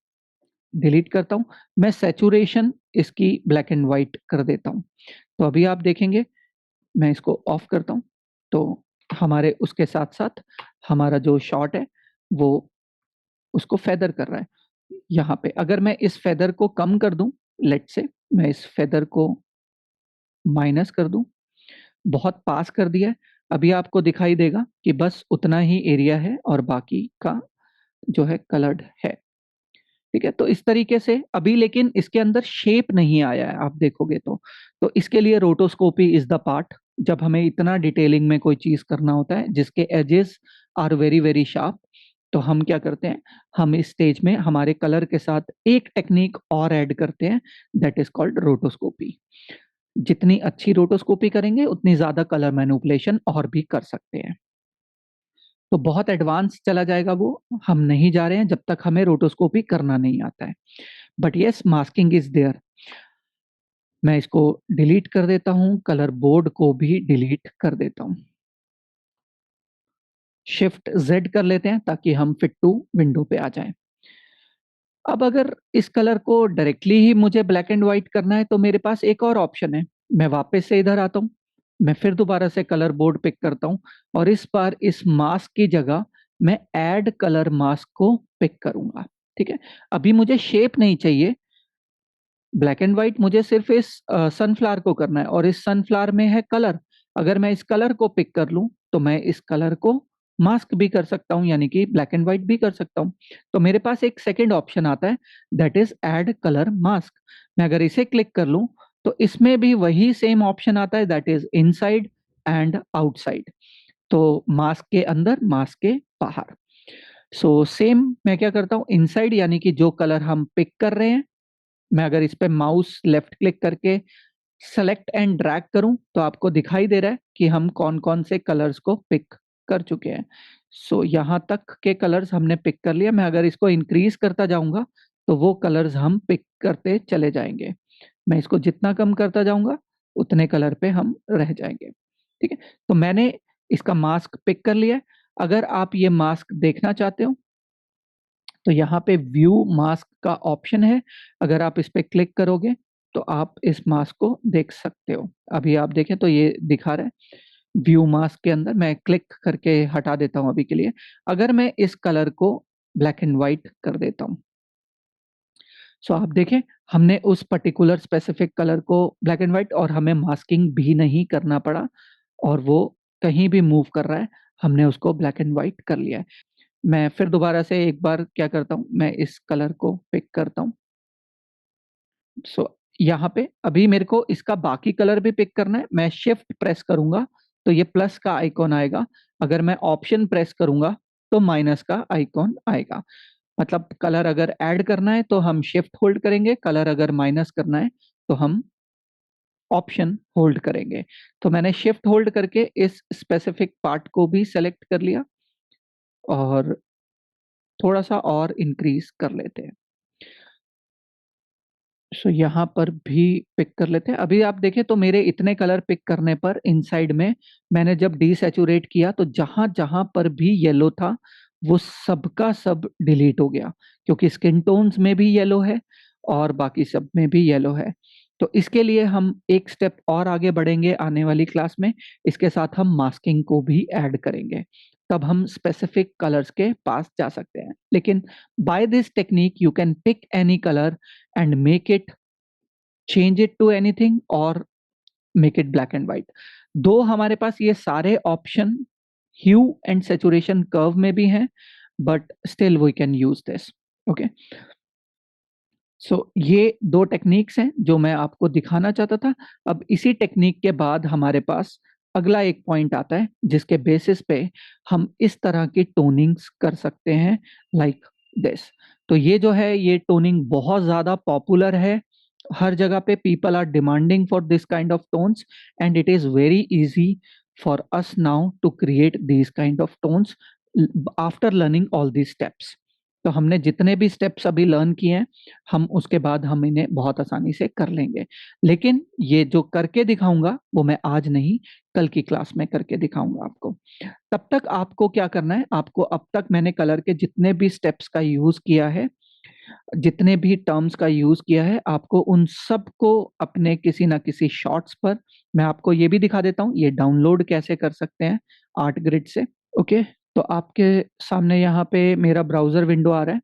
डिलीट करता हूँ। मैं सैचुरेशन इसकी ब्लैक एंड व्हाइट कर देता हूँ। तो अभी आप देखेंगे मैं इसको ऑफ करता हूँ, तो हमारे उसके साथ-साथ हमारा जो शॉट है वो उसको फेदर कर रहा है। यहाँ पे अगर मैं इस फेदर को कम कर दूँ, लेट्स से मैं इस फेदर को माइनस कर दूँ, बहुत पास कर दिया है। अभी आपको दिखाई देगा कि बस उतना ही एरिया है और बाकी का जो है कलर्ड है। ठीक है? तो इस तरीके से अभी लेकिन इसके अंदर शेप नहीं आया है आप देखोगे तो। तो इसके लिए रोटोस्कोपी इज़ द पार्ट, जब हमें इतना डिटेलिंग में कोई चीज़ करना होता है जिसके edges are very, very sharp, तो हम क्या करते हैं, हम इस स्टेज में हमारे कलर के साथ एक टेक्नीक और ऐड करते हैं, दैट इज़ कॉल्ड रोटोस्कोपी। जितनी अच्छी रोटोस्कोपी करेंगे उतनी ज़्यादा कलर मैनिपुलेशन और भी कर सकते हैं। तो बहुत एडवांस चला जाएगा वो, हम नहीं जा रहे हैं जब तक हमें रोटोस्कोपी करना नहीं आता है। But yes masking is there. मैं इसको डिलीट कर देता हूँ, कलर बोर्ड को भी डिलीट कर देता हूँ। शिफ्ट ज़ेड कर लेते हैं ताकि हम फिट टू विंडो पे आ जाएँ। अब अगर इस कलर को डायरेक्टली ही मुझे ब्लैक एंड व्हाइट करना है तो मेरे पास एक और ऑप्शन है। मैं वापस से इधर आता हूँ, मैं फिर दोबारा से कलर बोर्ड पिक करता हूँ और इस बार इस मास्क की जगह मैं ऐड कलर मास्क को पिक करूँगा, ठीक है? अभी मुझे शेप नहीं चाहिए, ब्लैक एंड व्हाइट मुझे सिर्फ़ इस सनफ्लावर को करना है और इस सनफ्लावर में है कलर। अगर मैं इस कलर को पिक कर लूँ, तो मैं इस कलर को मास्क भी कर सकता हूँ, यानी कि ब्लैक एंड व्हाइट भी कर सकता हूँ। तो मेरे पास एक सेकंड ऑप्शन आता है, that is add colour mask. मैं अगर इसे क्लिक कर लूँ, तो इसमें भी वही सेम ऑप्शन आता है, that is inside and outside. तो मास्क के अंदर, मास्क के बाहर। सो सेम मैं क्या करता हूँ, इनसाइड यानी कि जो कलर हम पिक कर रहे हैं, मैं अगर इस पे माउस लेफ्ट क्लिक करके सेलेक्ट एंड ड्रैग करूं तो आपको दिखाई दे रहा है कि हम कौन-कौन से कलर्स को पिक कर चुके हैं। सो यहाँ तक के कलर्स हमने पिक कर लिया। मैं अगर इसको इंक्रीज़ करता जाऊँगा, तो वो कलर्स हम पिक करते चले जाएँगे। मैं इसको जितना कम करता जाऊँगा, उतने कलर पे हम रह जाएँगे। ठीक है? तो मैंने इसका मास्क पिक कर लिया है। अगर आप ये मास्क देखना चाहते हो तो यहाँ पे व्यू मास्क का ऑप्शन है, अगर आप इस पे क्लिक करोगे, तो आप इस मास्क को देख सकते हो। अभी आप देखें तो ये दिखा रहा है, व्यू मास्क के अंदर मैं क्लिक करके हटा देता हूँ अभी के लिए। अगर मैं इस कलर को ब्लैक एंड व्हाइट कर देता हूँ, सो आप देखें हमने उस पर्टिकुलर स्पेसिफिक कलर को ब्लैक एंड व्हाइट और हमें मास्किंग भी नहीं करना पड़ा और वो कहीं भी मूव कर रहा है, हमने उसको ब्लैक एंड व्हाइट कर लिया है। मैं फिर दोबारा से एक बार क्या करता हूँ, मैं इस कलर को पिक करता हूँ। सो यहाँ पे अभी मेरे को इसका बाकी कलर भी पिक करना है, मैं शिफ्ट प्रेस करूँगा, तो ये प्लस का आइकॉन आएगा। अगर मैं ऑप्शन प्रेस करूँगा, तो माइनस का आइकॉन आएगा। मतलब कलर अगर ऐड करना है, तो हम शिफ्ट होल्ड करेंगे, कलर अगर माइनस करना है, तो हम ऑप्शन होल्ड करेंगे। तो मैंने शिफ्ट होल्ड करके इस स्पेसिफिक पार्ट को भी सेलेक्ट कर लिया और थोड़ा-सा और इंक्रीज़ कर लेते हैं। सो यहाँ पर भी पिक कर लेते हैं। अभी आप देखें तो मेरे इतने कलर पिक करने पर इनसाइड में मैंने जब डीसैचुरेट किया तो जहाँ-जहाँ पर भी येलो था, वो सबका सब डिलीट हो गया क्योंकि स्किन टोन्स में भी येलो है और बाकी सब में भी येलो है। तो इसके लिए हम एक स्टेप और आगे बढ़ेंगे आने वाली क्लास में। इसके साथ हम मास्किंग को भी ऐड करेंगे, तब हम स्पेसिफिक कलर्स के पास जा सकते हैं। लेकिन by this technique you can pick any colour and make it, change it to anything और make it black and white. Though हमारे पास ये सारे option hue and saturation curve में भी हैं, but still we can use this. Okay, so ये दो टेक्निक्स हैं जो मैं आपको दिखाना चाहता था। अब इसी टेक्निक के बाद हमारे पास अगला एक पॉइंट आता है जिसके बेसिस पे हम इस तरह की टोनिंग्स कर सकते हैं, लाइक दिस। तो ये जो है ये टोनिंग बहुत ज़्यादा पॉपुलर है, हर जगह पे people are demanding for this kind of tones and it is very easy for us now to create this kind of tones after learning all these steps. तो हमने जितने भी स्टेप्स अभी लर्न किए हैं, हम उसके बाद हम इन्हें बहुत आसानी से कर लेंगे। लेकिन ये जो करके दिखाऊंगा वो मैं आज नहीं, कल की क्लास में करके दिखाऊंगा आपको। तब तक आपको क्या करना है, आपको अब तक मैंने कलर के जितने भी स्टेप्स का यूज किया है, जितने भी टर्म्स का यूज किया है, आपको उन सबको अपने किसी ना किसी शॉर्ट्स पर, मैं आपको ये भी दिखा देता हूँ ये डाउनलोड कैसे कर सकते हैं आर्ट ग्रिड से। ओके, तो आपके सामने यहाँ पे मेरा ब्राउजर विंडो आ रहा है।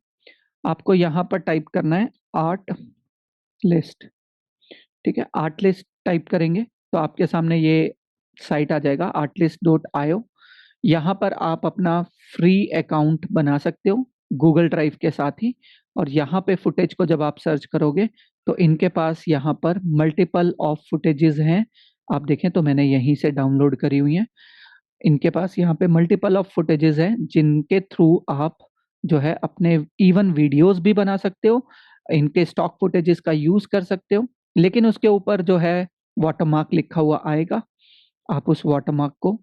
आपको यहाँ पर टाइप करना है आर्ट लिस्ट। ठीक है, आर्ट लिस्ट टाइप करेंगे तो आपके सामने ये साइट आ जाएगा artlist.io। यहाँ पर आप अपना फ्री अकाउंट बना सकते हो गूगल ड्राइव के साथ ही। और यहाँ पे फुटेज को जब आप सर्च करोगे तो इनके पास यहाँ पर मल्टीपल ऑफ फुटेजेस हैं। आप देखें तो मैंने यहीं से डाउनलोड करी हुई हैं। इनके पास यहाँ पे मल्टीपल ऑफ फुटेजेस हैं जिनके थ्रू आप जो है अपने इवन वीडियोस भी बना सकते हो, इनके स्टॉक फुटेजेस का यूज कर सकते हो। लेकिन उसके ऊपर जो है वाटरमार्क लिखा हुआ आएगा, आप उस वाटरमार्क को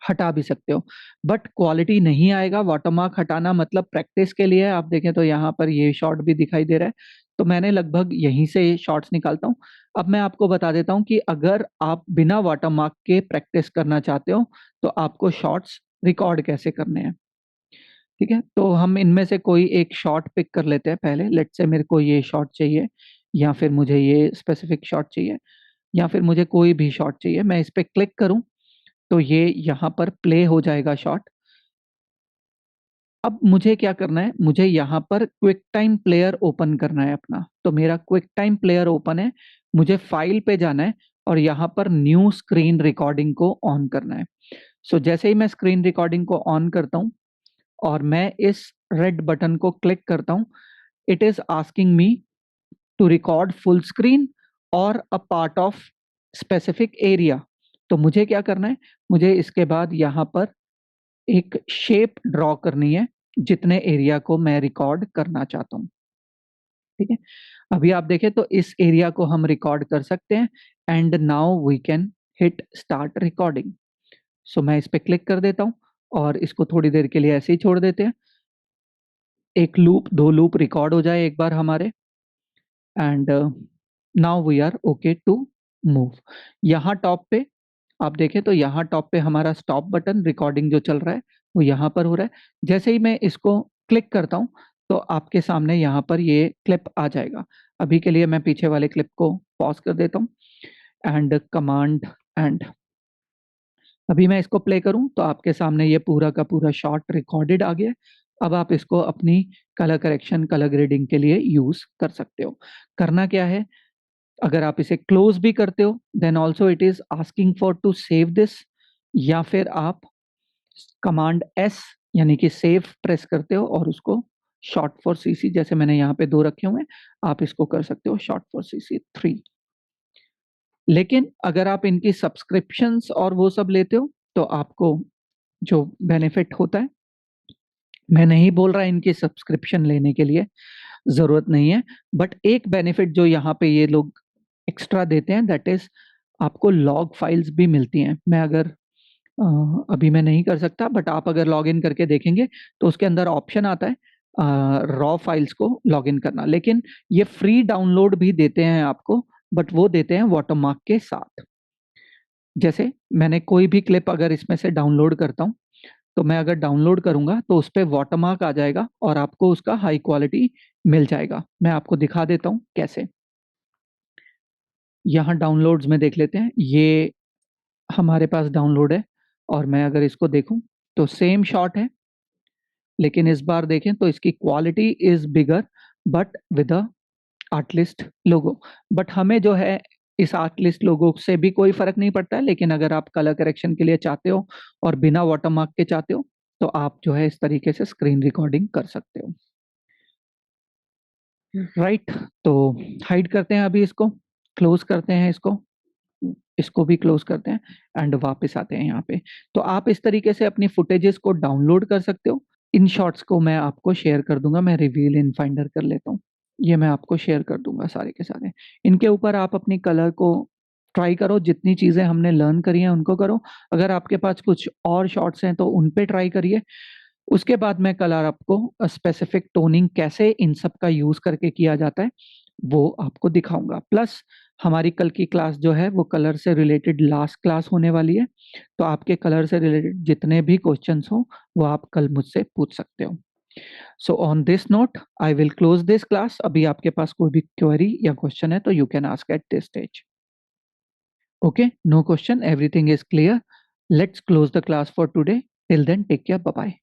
हटा भी सकते हो, बट क्वालिटी नहीं आएगा। वाटरमार्क हटाना मतलब प्रैक्टिस के लिए है। आप देखें तो यहाँ पर ये शॉट भी दिखाई दे रहा है, तो मैंने लगभग यहीं से शॉट्स निकालता हूँ। अब मैं आपको बता देता हूँ कि अगर आप बिना वाटरमार्क के प्रैक्टिस करना चाहते हो तो आपको शॉट्स रिकॉर्ड कैसे करने हैं। ठीक है, तो हम इनमें से कोई एक शॉट पिक कर लेते हैं पहले। लेट्स से मेरे को ये शॉट चाहिए, या फिर मुझे ये स्पेसिफिक शॉट चाहिए, या फिर मुझे कोई भी शॉट चाहिए। मैं इस पे क्लिक करूं तो ये यहाँ पर प्ले हो जाएगा शॉट। अब मुझे क्या करना है, मुझे यहाँ पर क्विक टाइम प्लेयर ओपन करना है अपना। तो मेरा क्विक टाइम प्लेयर ओपन है, मुझे फाइल पे जाना है और यहाँ पर न्यू स्क्रीन रिकॉर्डिंग को ऑन करना है। सो जैसे ही मैं स्क्रीन रिकॉर्डिंग को ऑन करता हूँ और मैं इस रेड बटन को क्लिक करता हूँ, it is asking me to record full screen और a part of specific area. तो मुझे क्या करना है, मुझे इसके बाद यहाँ पर एक शेप ड्रॉ करनी है जितने एरिया को मैं रिकॉर्ड करना चाहता हूँ। ठीक है, अभी आप देखें तो इस एरिया को हम रिकॉर्ड कर सकते हैं and now we can hit start recording. So मैं इस पे क्लिक कर देता हूँ और इसको थोड़ी देर के लिए ऐसे ही छोड़ देते हैं। एक लूप, दो लूप रिकॉर्ड हो जाए एक बार हमारे, and now we are okay to move. यहाँ टॉप पे आप देखें तो यहाँ टॉप पे हमारा स्टॉप बटन, रिकॉर्डिंग जो चल रहा है वो यहाँ पर हो रहा है। जैसे ही मैं इसको क्लिक करता हूँ तो आपके सामने यहाँ पर ये क्लिप आ जाएगा। अभी के लिए मैं पीछे वाले क्लिप को पॉज कर देता हूँ एंड कमांड एंड अभी मैं इसको प्ले करूं तो आपके सामने ये पूरा का पूरा शॉट रिकॉर्डेड आ गया है। अब आप इसको अपनी कलर करेक्शन, कलर ग्रेडिंग के लिए यूज कर सकते हो। करना क्या है, अगर आप इसे क्लोज भी करते हो then also it is asking for to save this, या फिर आप कमांड एस यानी कि सेव प्रेस करते हो और उसको शॉर्ट फॉर सीसी, जैसे मैंने यहाँ पे दो रखे हुए हैं, आप इसको कर सकते हो शॉर्ट फॉर सीसी 3। लेकिन अगर आप इनकी सब्सक्रिप्शंस और वो सब लेते हो तो आपको जो बेनिफिट होता है, मैं नहीं बोल रहा इनकी सब्सक्रिप्शन लेने के लिए, ज़रूरत नहीं है, बट एक बेनिफिट जो यहाँ पे ये लोग एक्स्ट्रा देते हैं दैट इज़ आपको लॉग फाइल्स भी मिलती हैं। मैं अगर अभी मैं नहीं कर सकता, बट आप अगर लॉगिन करके देखेंगे तो उसके अंदर ऑप्शन आता है रॉ फाइल्स को लॉगिन करना। लेकिन ये फ्री डाउनलोड भी देते हैं आपको, बट वो देते हैं वाटरमार्क के साथ। जैसे मैंने कोई भी क्लिप अगर इसमें से डाउनलोड करता हूँ तो मैं अगर डाउनलोड करूंगा तो उस पर वाटरमार्क आ जाएगा और आपको उसका हाई क्वालिटी मिल जाएगा। मैं आपको दिखा देता हूँ कैसे। यहाँ डाउनलोड्स में देख लेते हैं, ये हमारे पास डाउनलोड है और मैं अगर इसको देखूं तो सेम शॉट है, लेकिन इस बार देखें तो इसकी quality is bigger but with a art list logo. But हमें जो है इस आर्ट लिस्ट लोगो से भी कोई फर्क नहीं पड़ता है, लेकिन अगर आप कलर करेक्शन के लिए चाहते हो और बिना वाटरमार्क के चाहते हो तो आप जो है इस तरीके से स्क्रीन रिकॉर्डिंग कर सकते हो। राइट, तो हाइड करते हैं अभी इसको, क्लोज करते हैं इसको, इसको भी क्लोज करते हैं एंड वापस आते हैं यहाँ पे। तो आप इस तरीके से अपनी फुटेजेस को डाउनलोड कर सकते हो। इन शॉट्स को मैं आपको शेयर कर दूंगा, मैं रिवील इन फाइंडर कर लेता हूँ, ये मैं आपको शेयर कर दूंगा सारे के सारे। इनके ऊपर आप अपनी कलर को ट्राई करो, जितनी चीज़ें हमने लर्न करी हैं उनको करो। अगर आपके पास कुछ और शॉट्स हैं तो उन पे ट्राई करिए। उसके बाद मैं कलर आपको स्पेसिफिक टोनिंग कैसे इन सब का यूज़ करके किया जाता है वो आपको दिखाऊंगा। प्लस हमारी कल की क्लास जो है वो कलर से रिलेटेड लास्ट क्लास होने वाली है, तो आपके कलर से रिलेटेड जितने भी क्वेश्चंस हो वो आप कल मुझसे पूछ सकते हो। So on this note I will close this class. अभी आपके पास कोई भी क्वेरी या क्वेश्चन है तो you can ask at this stage. Okay, no question, everything is clear. Let's close the class for today. Till then take care, bye bye.